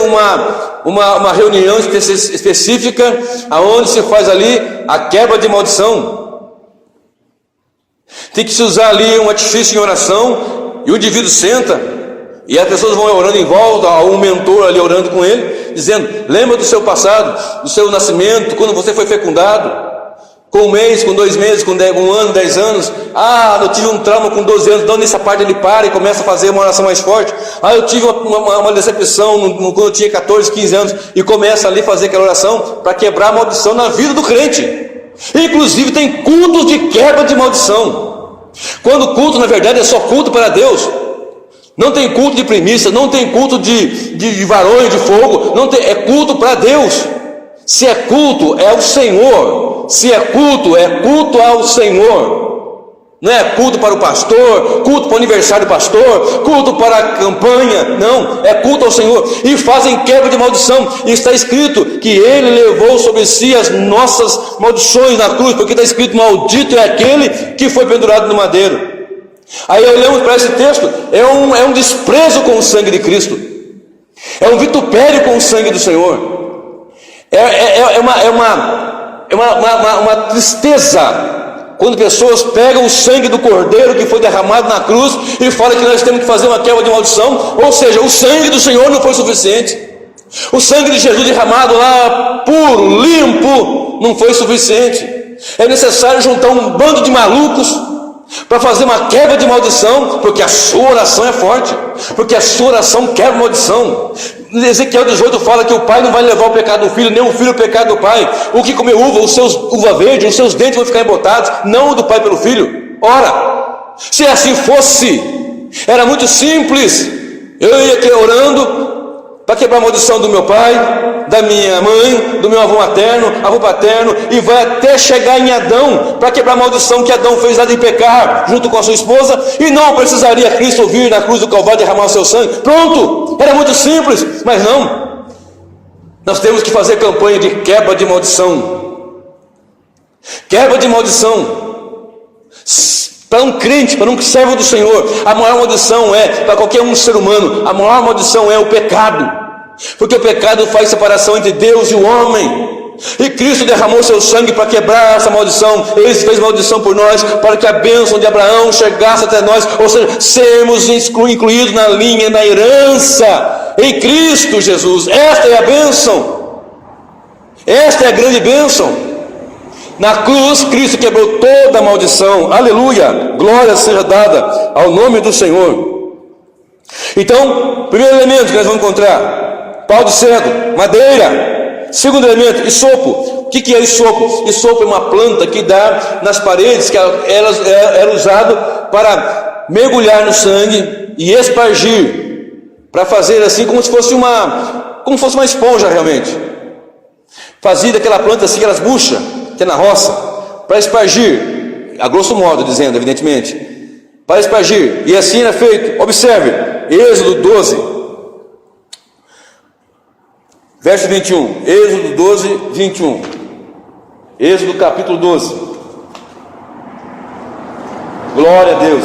uma reunião específica, aonde se faz ali a quebra de maldição. Tem que se usar ali um artifício em oração, e o indivíduo senta, e as pessoas vão orando em volta, há um mentor ali orando com ele, dizendo: lembra do seu passado, do seu nascimento, quando você foi fecundado. Com 1 mês, com 2 meses, com 1 ano, 10 anos. Eu tive um trauma com 12 anos. Então nessa parte ele para e começa a fazer uma oração mais forte. Eu tive uma decepção quando eu tinha 14, 15 anos, e começa ali a fazer aquela oração para quebrar a maldição na vida do crente. Inclusive tem cultos de quebra de maldição, quando o culto na verdade é só culto para Deus. Não tem culto de primícia, não tem culto de varões de fogo, não tem, é culto para Deus. Se é culto, é o Senhor. Se é culto ao Senhor. Não é culto para o pastor, culto para o aniversário do pastor, culto para a campanha. Não, é culto ao Senhor. E fazem quebra de maldição. E está escrito que Ele levou sobre si as nossas maldições na cruz, porque está escrito: maldito é aquele que foi pendurado no madeiro. Aí olhamos para esse texto, é um desprezo com o sangue de Cristo, é um vitupério com o sangue do Senhor, é uma tristeza quando pessoas pegam o sangue do Cordeiro que foi derramado na cruz e falam que nós temos que fazer uma quebra de maldição. Ou seja, o sangue do Senhor não foi suficiente, o sangue de Jesus derramado lá, puro, limpo, não foi suficiente. É necessário juntar um bando de malucos para fazer uma quebra de maldição, porque a sua oração é forte, porque a sua oração quebra maldição. Ezequiel 18 fala que o pai não vai levar o pecado do filho, nem o filho o pecado do pai. O que comer uva verde, os seus dentes vão ficar embotados, não o do pai pelo filho. Ora, se assim fosse, era muito simples. Eu ia aqui orando para quebrar a maldição do meu pai, da minha mãe, do meu avô materno, avô paterno, e vai até chegar em Adão, para quebrar a maldição que Adão fez lá de pecar junto com a sua esposa, e não precisaria Cristo vir na cruz do Calvário derramar o seu sangue. Pronto, era muito simples. Mas não, nós temos que fazer campanha de quebra de maldição. Quebra de maldição para um crente, para um servo do Senhor. A maior maldição para qualquer ser humano, a maior maldição é o pecado, porque o pecado faz separação entre Deus e o homem, e Cristo derramou seu sangue para quebrar essa maldição. Ele fez maldição por nós, para que a bênção de Abraão chegasse até nós, ou seja, sermos incluídos na linha da herança em Cristo Jesus. Esta é a bênção, esta é a grande bênção. Na cruz, Cristo quebrou toda a maldição. Aleluia, glória seja dada ao nome do Senhor. Então, primeiro elemento que nós vamos encontrar: pau de cedro, madeira. Segundo elemento, isopo. O que é isopo? Isopo é uma planta que dá nas paredes, que era usado para mergulhar no sangue e espargir, para fazer assim como se fosse uma esponja realmente. Fazia daquela planta assim, aquelas buchas que é na roça, para espargir, a grosso modo dizendo, evidentemente, para espargir, e assim era feito. Observe, Êxodo 12, verso 21, Êxodo 12, 21, Êxodo capítulo 12, glória a Deus.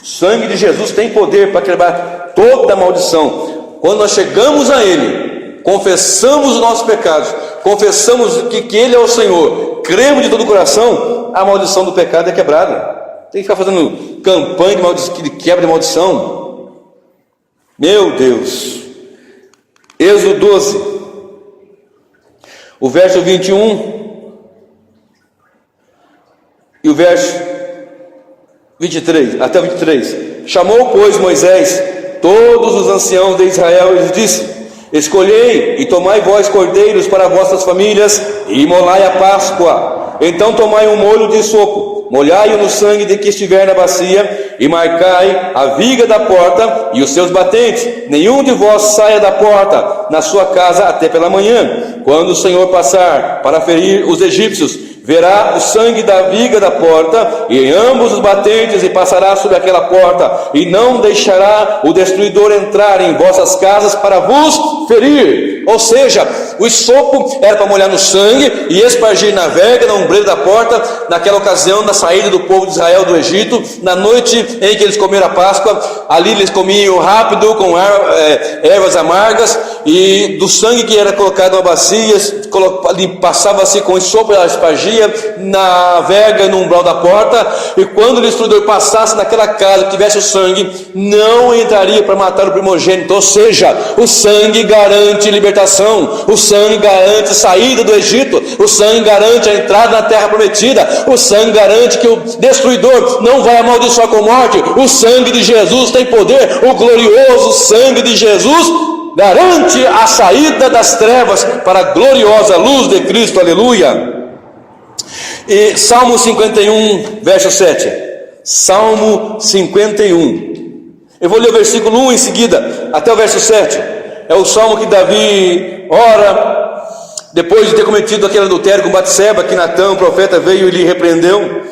O sangue de Jesus tem poder para quebrar toda a maldição. Quando nós chegamos a Ele, confessamos os nossos pecados, confessamos que Ele é o Senhor, cremos de todo o coração, a maldição do pecado é quebrada. Tem que ficar fazendo campanha de quebra de maldição. Meu Deus. Êxodo 12, o verso 21 e o verso 23, até o 23. Chamou, pois, Moisés todos os anciãos de Israel e lhes disse: escolhei e tomai vós cordeiros para vossas famílias e imolai a Páscoa. Então tomai um molho de isopo, molhai-o no sangue de que estiver na bacia, e marcai a viga da porta e os seus batentes. Nenhum de vós saia da porta na sua casa até pela manhã. Quando o Senhor passar para ferir os egípcios, verá o sangue da viga da porta e em ambos os batentes, e passará sobre aquela porta, e não deixará o destruidor entrar em vossas casas para vos ferir. Ou seja, o isopo era para molhar no sangue e espargir na verga, na ombreira da porta, naquela ocasião da saída do povo de Israel do Egito, na noite em que eles comeram a Páscoa. Ali eles comiam rápido, com ervas amargas, e do sangue que era colocado em uma bacia, passava-se com sopo e aspargia na verga, no umbral da porta, e quando o destruidor passasse naquela casa que tivesse o sangue, não entraria para matar o primogênito. Ou seja, o sangue garante libertação, o sangue garante saída do Egito, o sangue garante a entrada na terra prometida, o sangue garante que o destruidor não vai amaldiçoar com morte. O sangue de Jesus tem poder, o glorioso sangue de Jesus garante a saída das trevas para a gloriosa luz de Cristo, aleluia. E Salmo 51, verso 7. Salmo 51. Eu vou ler o versículo 1 em seguida, até o verso 7. É o salmo que Davi ora, depois de ter cometido aquele adultério com Batseba, que Natã, o profeta, veio e lhe repreendeu.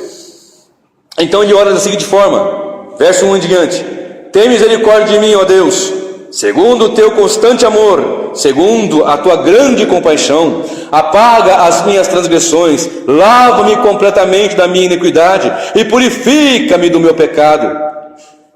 Então ele ora da seguinte forma, verso 1 em diante: tem misericórdia de mim, ó Deus, segundo o teu constante amor, segundo a tua grande compaixão, apaga as minhas transgressões, lava-me completamente da minha iniquidade e purifica-me do meu pecado.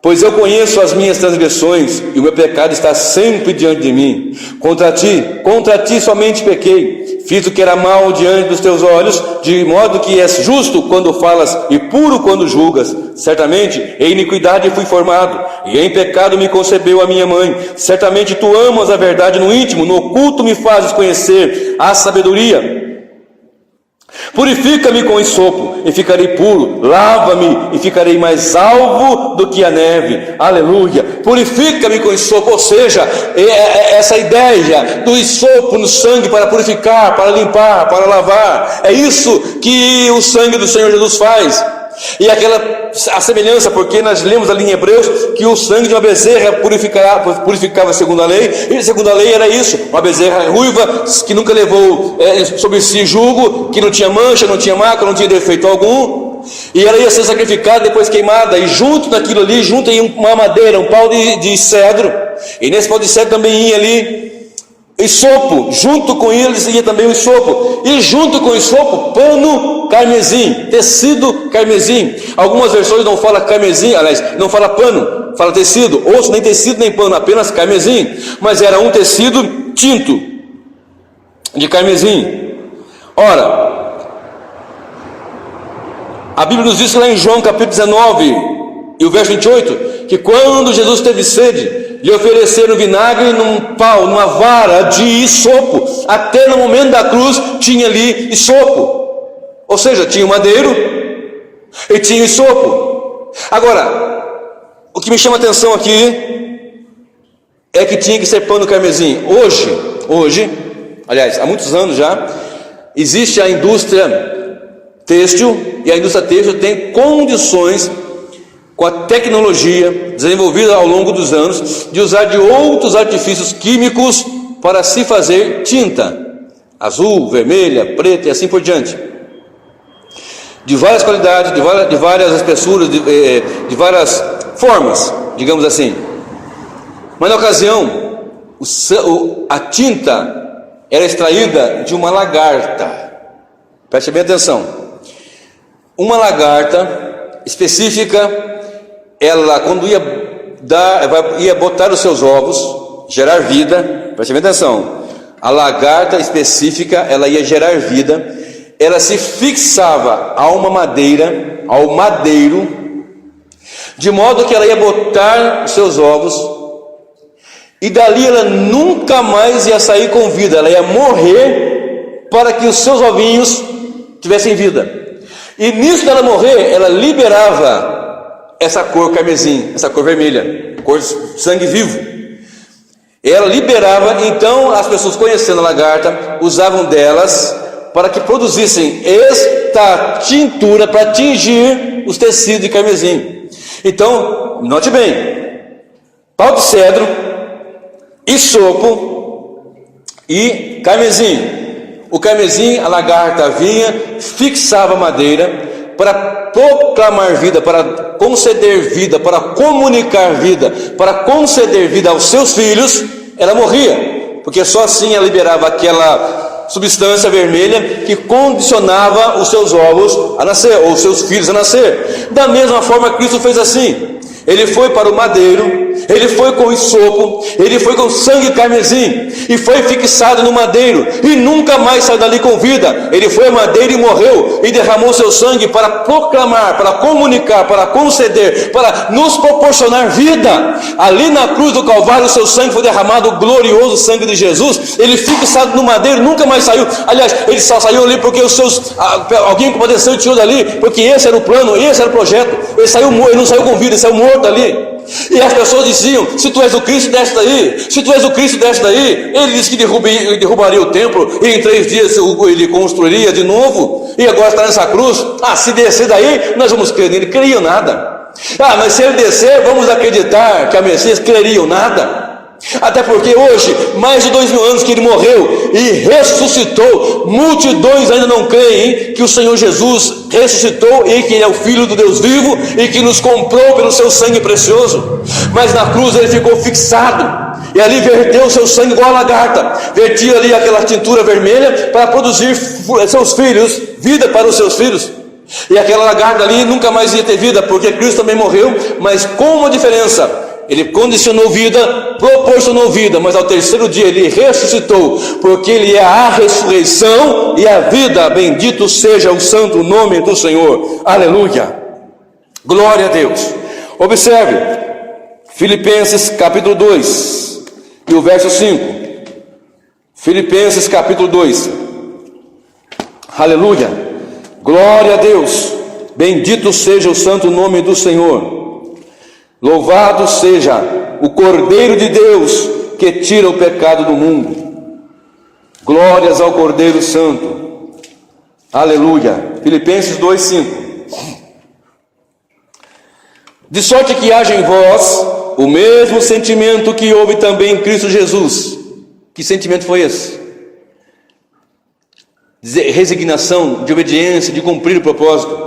Pois eu conheço as minhas transgressões e o meu pecado está sempre diante de mim. Contra ti somente pequei, fiz o que era mal diante dos teus olhos, de modo que és justo quando falas e puro quando julgas. Certamente em iniquidade fui formado, e em pecado me concebeu a minha mãe. Certamente tu amas a verdade no íntimo, no oculto me fazes conhecer a sabedoria. Purifica-me com esopo e ficarei puro, lava-me e ficarei mais alvo do que a neve, aleluia. Purifica-me com esopo, ou seja, essa ideia do esopo no sangue para purificar, para limpar, para lavar, é isso que o sangue do Senhor Jesus faz. E a semelhança, porque nós lemos ali em Hebreus que o sangue de uma bezerra purificava segundo a lei, e segundo a lei era isso, uma bezerra ruiva que nunca levou sobre si jugo, que não tinha mancha, não tinha marca, não tinha defeito algum, e ela ia ser sacrificada, depois queimada, e junto naquilo ali, junto em uma madeira, um pau de cedro, e nesse pau de cedro também ia ali esopo, junto com eles ia também o esopo, e junto com o esopo, pano carmesim, tecido carmesim. Algumas versões não fala carmesim, aliás, não fala pano, fala tecido, ou nem tecido nem pano, apenas carmesim, mas era um tecido tinto de carmesim. Ora, a Bíblia nos diz lá em João capítulo 19 e o verso 28, que quando Jesus teve sede, lhe ofereceram vinagre num pau, numa vara de isopo. Até no momento da cruz tinha ali isopo, ou seja, tinha o madeiro e tinha o isopo. Agora, o que me chama a atenção aqui é que tinha que ser pano carmesim. Hoje, aliás, há muitos anos já, existe a indústria têxtil, e a indústria têxtil tem condições, com a tecnologia desenvolvida ao longo dos anos, de usar de outros artifícios químicos para se fazer tinta azul, vermelha, preta e assim por diante, de várias qualidades, de várias espessuras, de várias formas, digamos assim. Mas na ocasião, a tinta era extraída de uma lagarta. Preste bem atenção. Uma lagarta específica, ela quando ia botar os seus ovos, gerar vida, preste bem atenção, a lagarta específica, ela ia gerar vida, ela se fixava a uma madeira, ao madeiro, de modo que ela ia botar os seus ovos, e dali ela nunca mais ia sair com vida, ela ia morrer para que os seus ovinhos tivessem vida. E nisso dela morrer, ela liberava essa cor carmesim, essa cor vermelha, cor sangue vivo. Ela liberava, então as pessoas conhecendo a lagarta, usavam delas para que produzissem esta tintura para tingir os tecidos de carmesim. Então, note bem, pau de cedro, isopo e carmesim. O carmesim, a lagarta vinha, fixava a madeira para proclamar vida, para conceder vida, para comunicar vida, para conceder vida aos seus filhos. Ela morria, porque só assim ela liberava aquela substância vermelha que condicionava os seus ovos a nascer, ou os seus filhos a nascer. Da mesma forma, Cristo fez assim. Ele foi para o madeiro ele foi com hisopo, ele foi com sangue carmesim, e foi fixado no madeiro, e nunca mais saiu dali com vida. Ele foi ao madeiro e morreu, e derramou seu sangue para proclamar, para comunicar, para conceder, para nos proporcionar vida. Ali na cruz do Calvário, o seu sangue foi derramado, o glorioso sangue de Jesus. Ele fixado no madeiro, nunca mais saiu. Aliás, ele só saiu ali porque alguém compadeceu e tirou dali, porque esse era o plano, esse era o projeto. Ele não saiu com vida, ele saiu morto ali. E as pessoas diziam: se tu és o Cristo, desce daí. Se tu és o Cristo, desce daí. Ele disse que derrubaria o templo, e em 3 dias ele construiria de novo. E agora está nessa cruz. Se descer daí, nós vamos crer nele. Creriam nada. Mas se ele descer, vamos acreditar que a Messias. Creriam nada. Até porque hoje, mais de 2000 anos que ele morreu e ressuscitou, multidões ainda não creem que o Senhor Jesus ressuscitou e que ele é o Filho do Deus vivo e que nos comprou pelo seu sangue precioso. Mas na cruz ele ficou fixado, e ali verteu o seu sangue igual a lagarta, vertia ali aquela tintura vermelha para produzir seus filhos, vida para os seus filhos. E aquela lagarta ali nunca mais ia ter vida, porque Cristo também morreu, mas com uma diferença: ele condicionou vida, proporcionou vida, mas ao 3º dia ele ressuscitou, porque ele é a ressurreição e a vida. Bendito seja o santo nome do Senhor. Aleluia, glória a Deus. Observe Filipenses capítulo 2 e o verso 5. Filipenses capítulo 2. Aleluia, glória a Deus. Bendito seja o santo nome do Senhor. Louvado seja o Cordeiro de Deus, que tira o pecado do mundo. Glórias ao Cordeiro Santo. Aleluia. Filipenses 2:5. De sorte que haja em vós o mesmo sentimento que houve também em Cristo Jesus. Que sentimento foi esse? Resignação, de obediência, de cumprir o propósito.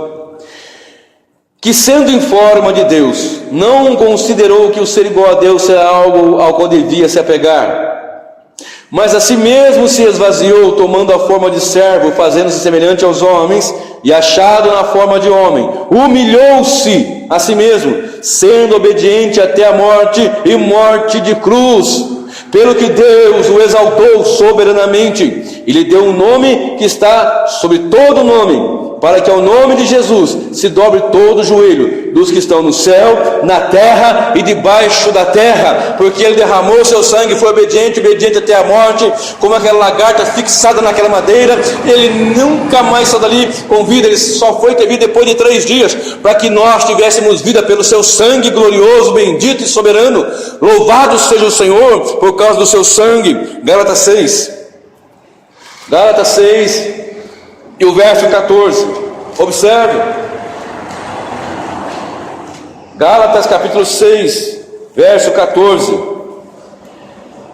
Que, sendo em forma de Deus, não considerou que o ser igual a Deus era algo ao qual devia se apegar, mas a si mesmo se esvaziou, tomando a forma de servo, fazendo-se semelhante aos homens, e achado na forma de homem, humilhou-se a si mesmo, sendo obediente até a morte, e morte de cruz. Pelo que Deus o exaltou soberanamente, e lhe deu um nome que está sobre todo nome, para que ao nome de Jesus se dobre todo o joelho dos que estão no céu, na terra e debaixo da terra, porque ele derramou seu sangue, foi obediente até a morte, como aquela lagarta fixada naquela madeira. Ele nunca mais saiu dali com vida, ele só foi ter vida depois de 3 dias, para que nós tivéssemos vida pelo seu sangue glorioso, bendito e soberano. Louvado seja o Senhor por causa do seu sangue. Gálatas 6 e o verso 14, observe, Gálatas capítulo 6, verso 14: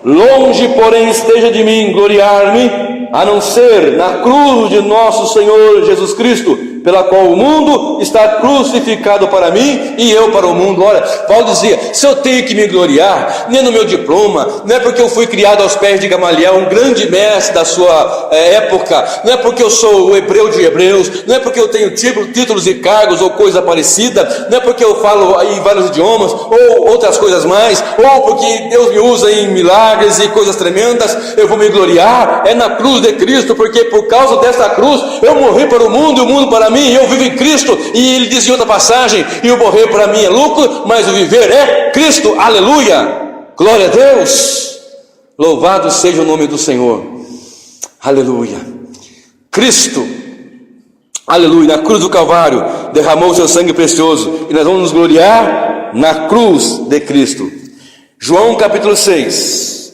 longe, porém, esteja de mim gloriar-me, a não ser na cruz de nosso Senhor Jesus Cristo, pela qual o mundo está crucificado para mim e eu para o mundo. Olha, Paulo dizia: se eu tenho que me gloriar, nem no meu diploma, não é porque eu fui criado aos pés de Gamaliel, um grande mestre da sua época, não é porque eu sou o hebreu de hebreus, não é porque eu tenho títulos e cargos ou coisa parecida, não é porque eu falo em vários idiomas ou outras coisas mais, ou porque Deus me usa em milagres e coisas tremendas, eu vou me gloriar. É na cruz de Cristo, porque por causa dessa cruz eu morri para o mundo e o mundo para mim, e eu vivo em Cristo. E ele diz em outra passagem: e o morrer para mim é lucro, mas o viver é Cristo. Aleluia, glória a Deus, louvado seja o nome do Senhor. Aleluia. Cristo, aleluia, na cruz do Calvário derramou o seu sangue precioso, e nós vamos nos gloriar na cruz de Cristo. João capítulo 6,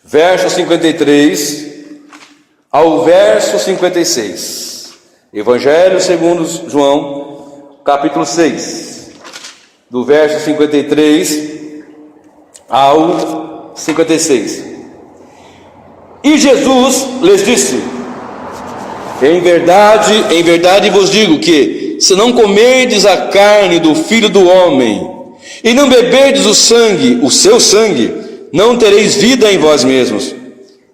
verso 53 ao verso 56. Evangelho segundo João, capítulo 6, do verso 53 ao 56. E Jesus lhes disse: em verdade vos digo que, se não comerdes a carne do Filho do Homem, e não beberdes o seu sangue, não tereis vida em vós mesmos.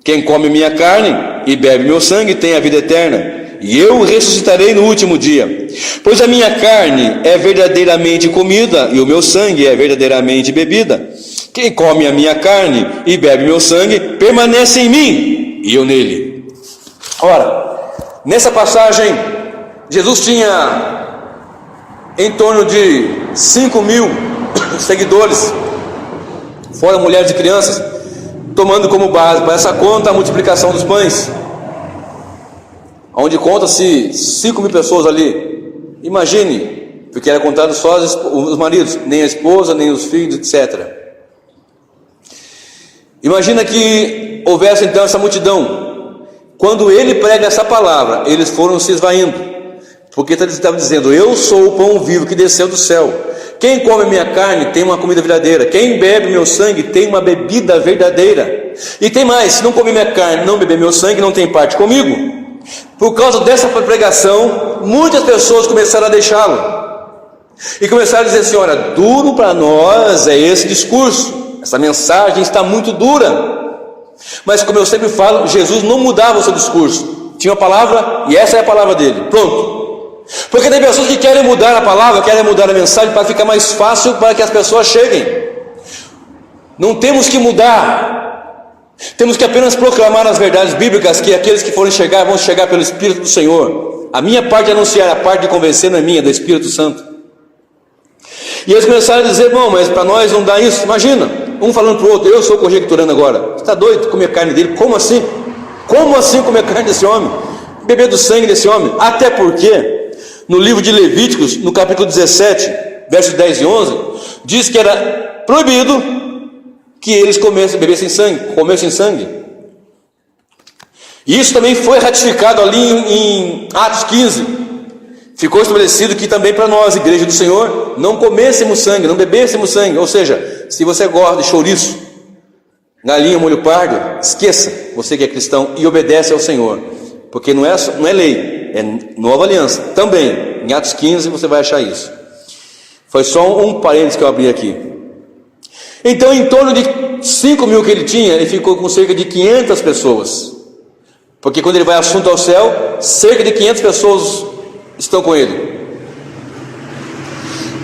Quem come minha carne e bebe meu sangue tem a vida eterna, e eu ressuscitarei no último dia. Pois a minha carne é verdadeiramente comida, e o meu sangue é verdadeiramente bebida. Quem come a minha carne e bebe meu sangue, permanece em mim, e eu nele. Ora, nessa passagem, Jesus tinha em torno de 5.000 seguidores, fora mulheres e crianças, tomando como base para essa conta a multiplicação dos pães, onde conta-se 5.000 pessoas ali. Imagine, porque era contado só os maridos, nem a esposa, nem os filhos, etc. Imagina que houvesse então essa multidão. Quando ele prega essa palavra, eles foram se esvaindo, porque ele estava dizendo: eu sou o pão vivo que desceu do céu. Quem come minha carne tem uma comida verdadeira, quem bebe meu sangue tem uma bebida verdadeira. E tem mais: se não comer minha carne, não beber meu sangue, não tem parte comigo. Por causa dessa pregação, muitas pessoas começaram a deixá-lo, e começaram a dizer assim: olha, duro para nós é esse discurso, essa mensagem está muito dura. Mas como eu sempre falo, Jesus não mudava o seu discurso, tinha uma palavra e essa é a palavra dele, pronto. Porque tem pessoas que querem mudar a palavra, querem mudar a mensagem para ficar mais fácil para que as pessoas cheguem. Não temos que mudar, temos que apenas proclamar as verdades bíblicas, que aqueles que forem chegar vão chegar pelo Espírito do Senhor. A minha parte é anunciar, a parte de convencer não é minha, é do Espírito Santo. E eles começaram a dizer: bom, mas para nós não dá isso. Imagina, um falando para o outro: eu estou conjecturando agora, você está doido comer carne dele? Como assim? Como assim comer carne desse homem? Beber do sangue desse homem? Até porque no livro de Levíticos, no capítulo 17, versos 10 e 11, diz que era proibido que eles bebessem sangue. E isso também foi ratificado ali em Atos 15. Ficou estabelecido que também para nós, igreja do Senhor, não comêssemos sangue, não bebêssemos sangue. Ou seja, se você gosta de chouriço, galinha, molho pardo, esqueça, você que é cristão, e obedece ao Senhor, porque não é lei, é nova aliança. Também, em Atos 15 você vai achar isso. Foi só um parênteses que eu abri aqui. Então, em torno de 5.000 que ele tinha, ele ficou com cerca de 500 pessoas, porque quando ele vai assunto ao céu, cerca de 500 pessoas estão com ele.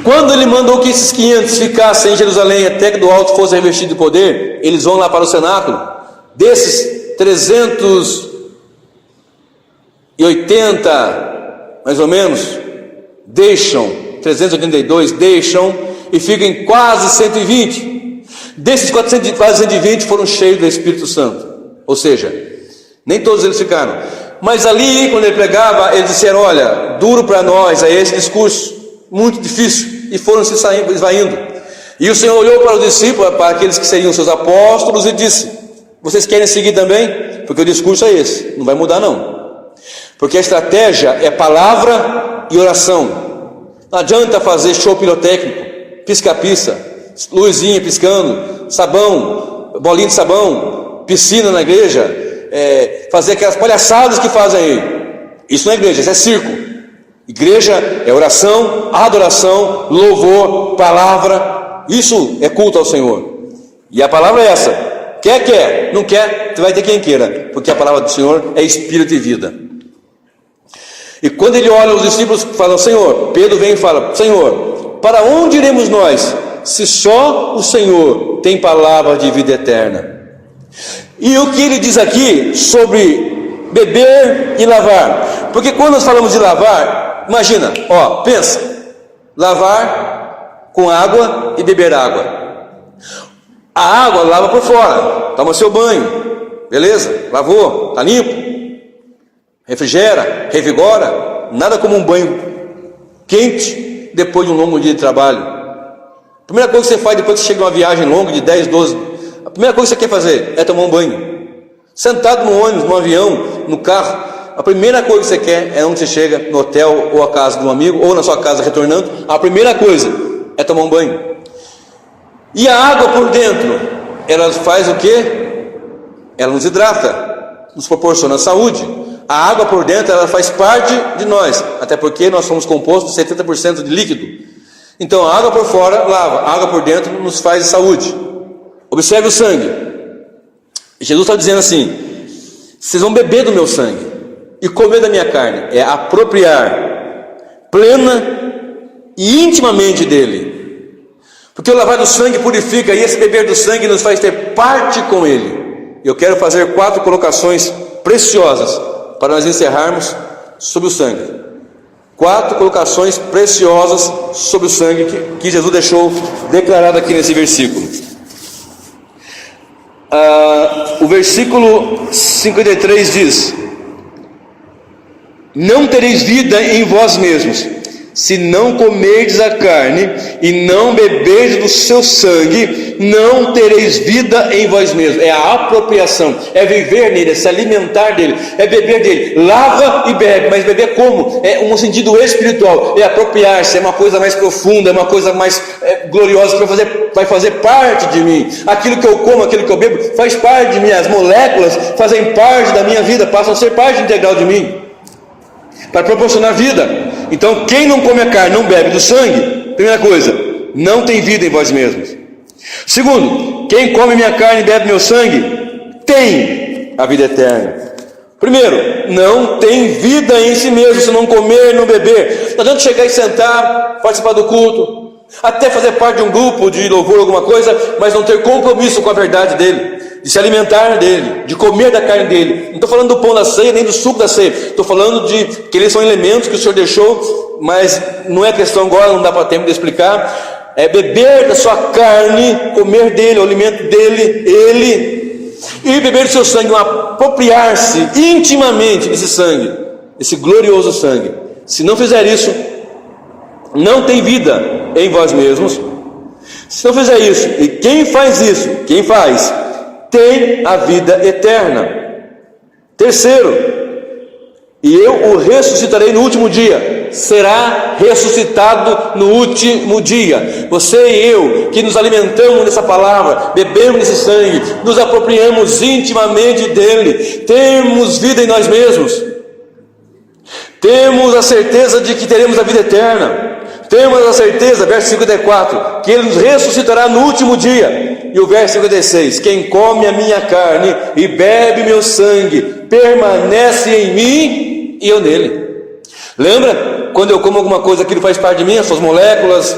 Quando ele mandou que esses 500 ficassem em Jerusalém até que do alto fosse revestido de poder, eles vão lá para o cenáculo. Desses 380 mais ou menos deixam, 382 deixam e ficam em quase 120. Desses quase 120 foram cheios do Espírito Santo, ou seja, nem todos eles ficaram. Mas ali, quando ele pregava, eles disseram: olha, duro para nós é esse discurso, muito difícil, e foram se esvaindo. E o Senhor olhou para os discípulos, para aqueles que seriam seus apóstolos, e disse: vocês querem seguir também? Porque o discurso é esse, não vai mudar não, porque a estratégia é palavra e oração. Não adianta fazer show pirotécnico, pisca-pisca, luzinha piscando, sabão, bolinha de sabão, piscina na igreja, fazer aquelas palhaçadas que fazem aí. Isso não é igreja, isso é circo. Igreja é oração, adoração, louvor, palavra. Isso é culto ao Senhor. E a palavra é essa: quer, não quer, você vai ter quem queira, porque a palavra do Senhor é espírito e vida. E quando ele olha, os discípulos falam: Senhor, Pedro vem e fala: Senhor, para onde iremos nós, se só o Senhor tem palavra de vida eterna? E o que ele diz aqui sobre beber e lavar? Porque quando nós falamos de lavar, imagina, pensa, lavar com água e beber água. A água lava por fora, toma seu banho, beleza, lavou, está limpo, refrigera, revigora. Nada como um banho quente depois de um longo dia de trabalho. A primeira coisa que você faz depois que você chega de uma viagem longa de 10, 12, a primeira coisa que você quer fazer é tomar um banho. Sentado no ônibus, no avião, no carro, a primeira coisa que você quer é onde você chega, no hotel ou a casa de um amigo, ou na sua casa retornando, a primeira coisa é tomar um banho. E a água por dentro, ela faz o quê? Ela nos hidrata, nos proporciona saúde. A água por dentro, ela faz parte de nós, até porque nós somos compostos de 70% de líquido. Então a água por fora lava, a água por dentro nos faz saúde. Observe o sangue. Jesus está dizendo assim: vocês vão beber do meu sangue. e comer da minha carne é apropriar plena e intimamente dele. Porque o lavar do sangue purifica, e esse beber do sangue nos faz ter parte com ele. Eu quero fazer 4 colocações preciosas para nós encerrarmos sobre o sangue. 4 colocações preciosas sobre o sangue que Jesus deixou declarado aqui nesse versículo. O versículo 53 diz: não tereis vida em vós mesmos, se não comerdes a carne e não beberdes do seu sangue, não tereis vida em vós mesmos. É a apropriação, é viver nele, é se alimentar dele, é beber dele. Lava e bebe, mas beber como? É um sentido espiritual, é apropriar-se, é uma coisa mais profunda, é uma coisa mais gloriosa, que vai fazer parte de mim. Aquilo que eu como, aquilo que eu bebo, faz parte de mim. As moléculas fazem parte da minha vida, passam a ser parte integral de mim, para proporcionar vida. Então, quem não come a carne, não bebe do sangue, primeira coisa, não tem vida em vós mesmos. Segundo, quem come minha carne e bebe meu sangue, tem a vida eterna. Primeiro, não tem vida em si mesmo, se não comer, não beber. Não adianta chegar e sentar, participar do culto, até fazer parte de um grupo de louvor, alguma coisa, mas não ter compromisso com a verdade dele, de se alimentar dele, de comer da carne dele. Não estou falando do pão da ceia, nem do suco da ceia. Estou falando de que eles são elementos que o Senhor deixou, mas não é questão agora, não dá para tempo de explicar. É beber da sua carne, comer dele, o alimento dele, ele, e beber do seu sangue, apropriar-se intimamente desse sangue, esse glorioso sangue. Se não fizer isso, não tem vida em vós mesmos. Se não fizer isso, e quem faz isso, tem a vida eterna. Terceiro, e eu o ressuscitarei no último dia. Será ressuscitado no último dia. Você e eu, que nos alimentamos dessa palavra, bebemos desse sangue, nos apropriamos intimamente dele, temos vida em nós mesmos, temos a certeza de que teremos a vida eterna. Temos a certeza, verso 54, que ele nos ressuscitará no último dia. E o verso 56, quem come a minha carne e bebe meu sangue, permanece em mim e eu nele. Lembra? Quando eu como alguma coisa, aquilo faz parte de mim, as suas moléculas.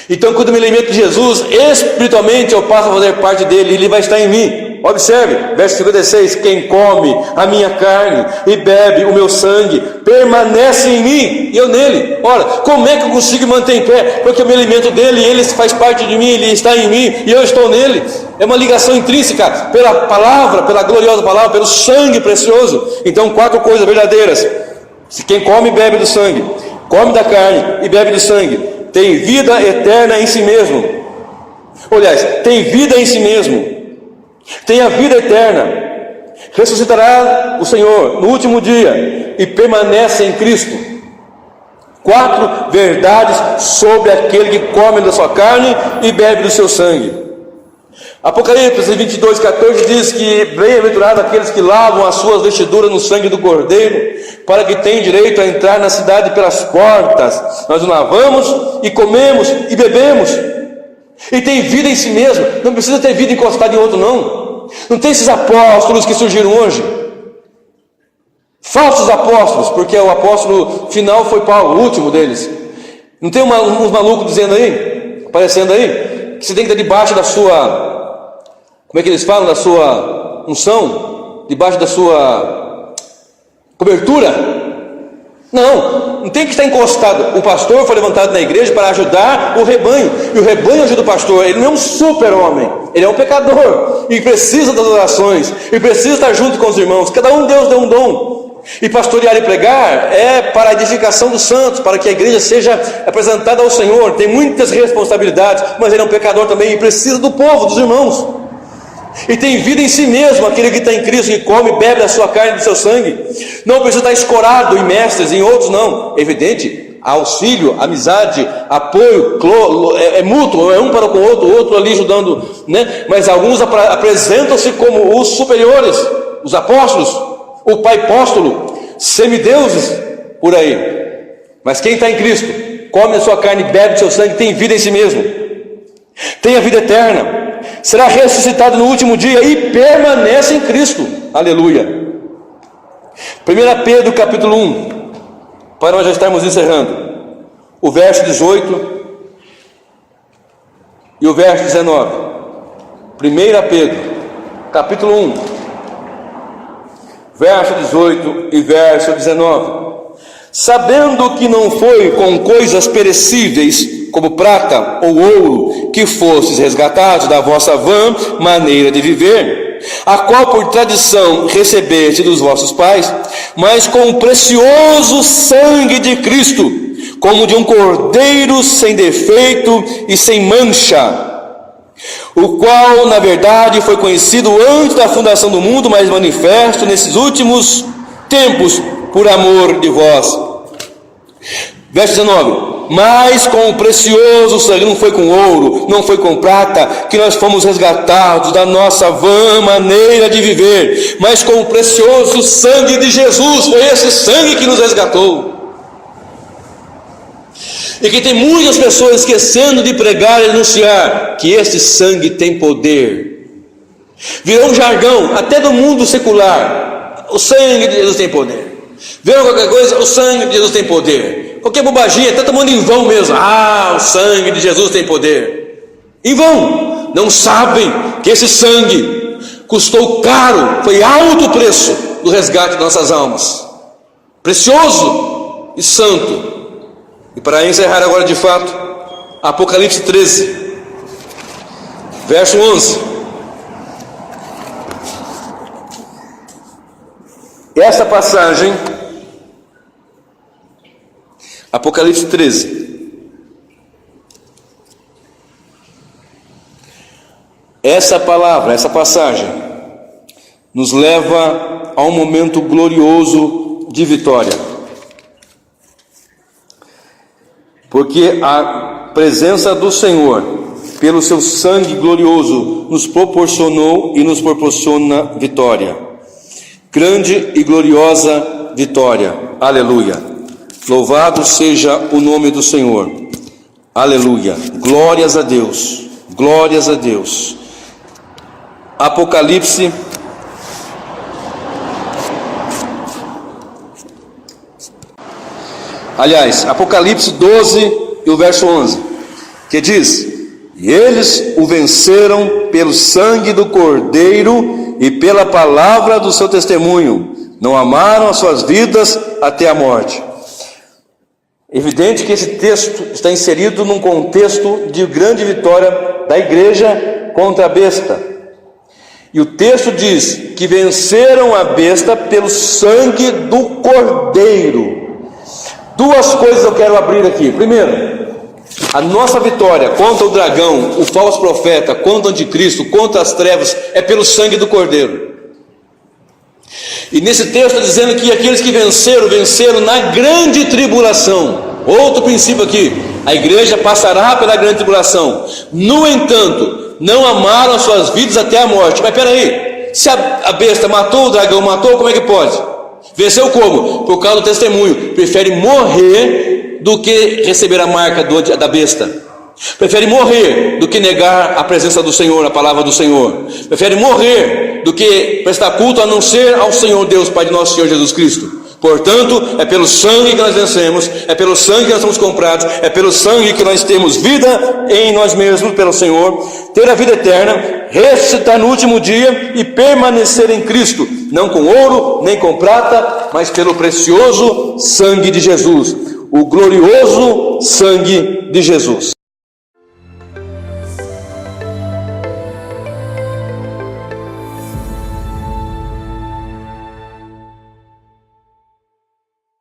Então, quando eu me alimento de Jesus, espiritualmente eu passo a fazer parte dele, e ele vai estar em mim. Observe, verso 56, quem come a minha carne e bebe o meu sangue, permanece em mim e eu nele. Ora, como é que eu consigo manter em pé? Porque eu me alimento dele, ele faz parte de mim, ele está em mim e eu estou nele. É uma ligação intrínseca pela palavra, pela gloriosa palavra, pelo sangue precioso. Então, 4 coisas verdadeiras: se quem come e bebe do sangue, come da carne e bebe do sangue, tem vida eterna em si mesmo. Aliás, tem vida em si mesmo, tem a vida eterna, ressuscitará o Senhor no último dia e permanece em Cristo. 4 verdades sobre aquele que come da sua carne e bebe do seu sangue. Apocalipse 22:14 diz que bem-aventurado aqueles que lavam as suas vestiduras no sangue do Cordeiro, para que tenham direito a entrar na cidade pelas portas. Nós o lavamos e comemos e bebemos, e tem vida em si mesmo. Não precisa ter vida encostada em outro, não. Não tem esses apóstolos que surgiram hoje, falsos apóstolos, porque o apóstolo final foi Paulo, o último deles. Não tem uns malucos dizendo aí, aparecendo aí, que você tem que estar debaixo da sua, como é que eles falam, da sua unção, debaixo da sua cobertura. Não tem que estar encostado. O pastor foi levantado na igreja para ajudar o rebanho, e o rebanho ajuda o pastor. Ele não é um super-homem, ele é um pecador, e precisa das orações, e precisa estar junto com os irmãos. Cada um Deus deu um dom, e pastorear e pregar é para a edificação dos santos, para que a igreja seja apresentada ao Senhor. Tem muitas responsabilidades, mas ele é um pecador também, e precisa do povo, dos irmãos. E tem vida em si mesmo aquele que está em Cristo, que come e bebe da sua carne e do seu sangue. Não precisa estar escorado em mestres, em outros não. É evidente, auxílio, amizade, apoio, é mútuo, é um para com o outro ali ajudando, né? Mas alguns apresentam-se como os superiores, os apóstolos, o pai apóstolo, semideuses por aí. Mas quem está em Cristo, come a sua carne e bebe do seu sangue, tem vida em si mesmo, tem a vida eterna, será ressuscitado no último dia e permanece em Cristo. Aleluia. 1 Pedro capítulo 1, para nós já estarmos encerrando, o verso 18 e o verso 19. 1 Pedro capítulo 1, verso 18 e verso 19. Sabendo que não foi com coisas perecíveis, como prata ou ouro, que fostes resgatados da vossa vã maneira de viver, a qual por tradição recebeste dos vossos pais, mas com o precioso sangue de Cristo, como de um cordeiro sem defeito e sem mancha, o qual na verdade foi conhecido antes da fundação do mundo, mas manifesto nesses últimos tempos por amor de vós. Verso 19. Mas com o precioso sangue, não foi com ouro, não foi com prata, que nós fomos resgatados da nossa vã maneira de viver, mas com o precioso sangue de Jesus. Foi esse sangue que nos resgatou. E que tem muitas pessoas esquecendo de pregar e anunciar que esse sangue tem poder. Virou um jargão até do mundo secular. O sangue de Jesus tem poder. Viram qualquer coisa? O sangue de Jesus tem poder. Qualquer bobaginha, está tomando em vão mesmo. O sangue de Jesus tem poder. Em vão. Não sabem que esse sangue custou caro, foi alto o preço do resgate de nossas almas. Precioso e santo. E para encerrar agora de fato, Apocalipse 13, verso 11. Essa passagem, Apocalipse 13, essa palavra, essa passagem, nos leva a um momento glorioso de vitória. Porque a presença do Senhor, pelo seu sangue glorioso, nos proporcionou e nos proporciona vitória. Grande e gloriosa vitória. Aleluia. Louvado seja o nome do Senhor. Aleluia. Glórias a Deus. Glórias a Deus. Apocalipse Apocalipse 12 e o verso 11, que diz: e eles o venceram pelo sangue do Cordeiro e pela palavra do seu testemunho, não amaram as suas vidas até a morte. Evidente que esse texto está inserido num contexto de grande vitória da igreja contra a besta. E o texto diz que venceram a besta pelo sangue do Cordeiro. Duas coisas eu quero abrir aqui. Primeiro, a nossa vitória contra o dragão, o falso profeta, contra o anticristo, contra as trevas, é pelo sangue do Cordeiro. E nesse texto está dizendo que aqueles que venceram na grande tribulação. Outro princípio aqui: a igreja passará pela grande tribulação. No entanto, não amaram as suas vidas até a morte. Mas peraí, se a besta matou, o dragão matou, como é que pode? Venceu como? Por causa do testemunho. Prefere morrer do que receber a marca da besta. Prefere morrer do que negar a presença do Senhor, a palavra do Senhor. Prefere morrer do que prestar culto a não ser ao Senhor Deus, Pai de nosso Senhor Jesus Cristo. Portanto, é pelo sangue que nós vencemos, é pelo sangue que nós somos comprados, é pelo sangue que nós temos vida em nós mesmos, pelo Senhor, ter a vida eterna, ressuscitar no último dia e permanecer em Cristo, não com ouro, nem com prata, mas pelo precioso sangue de Jesus, o glorioso sangue de Jesus.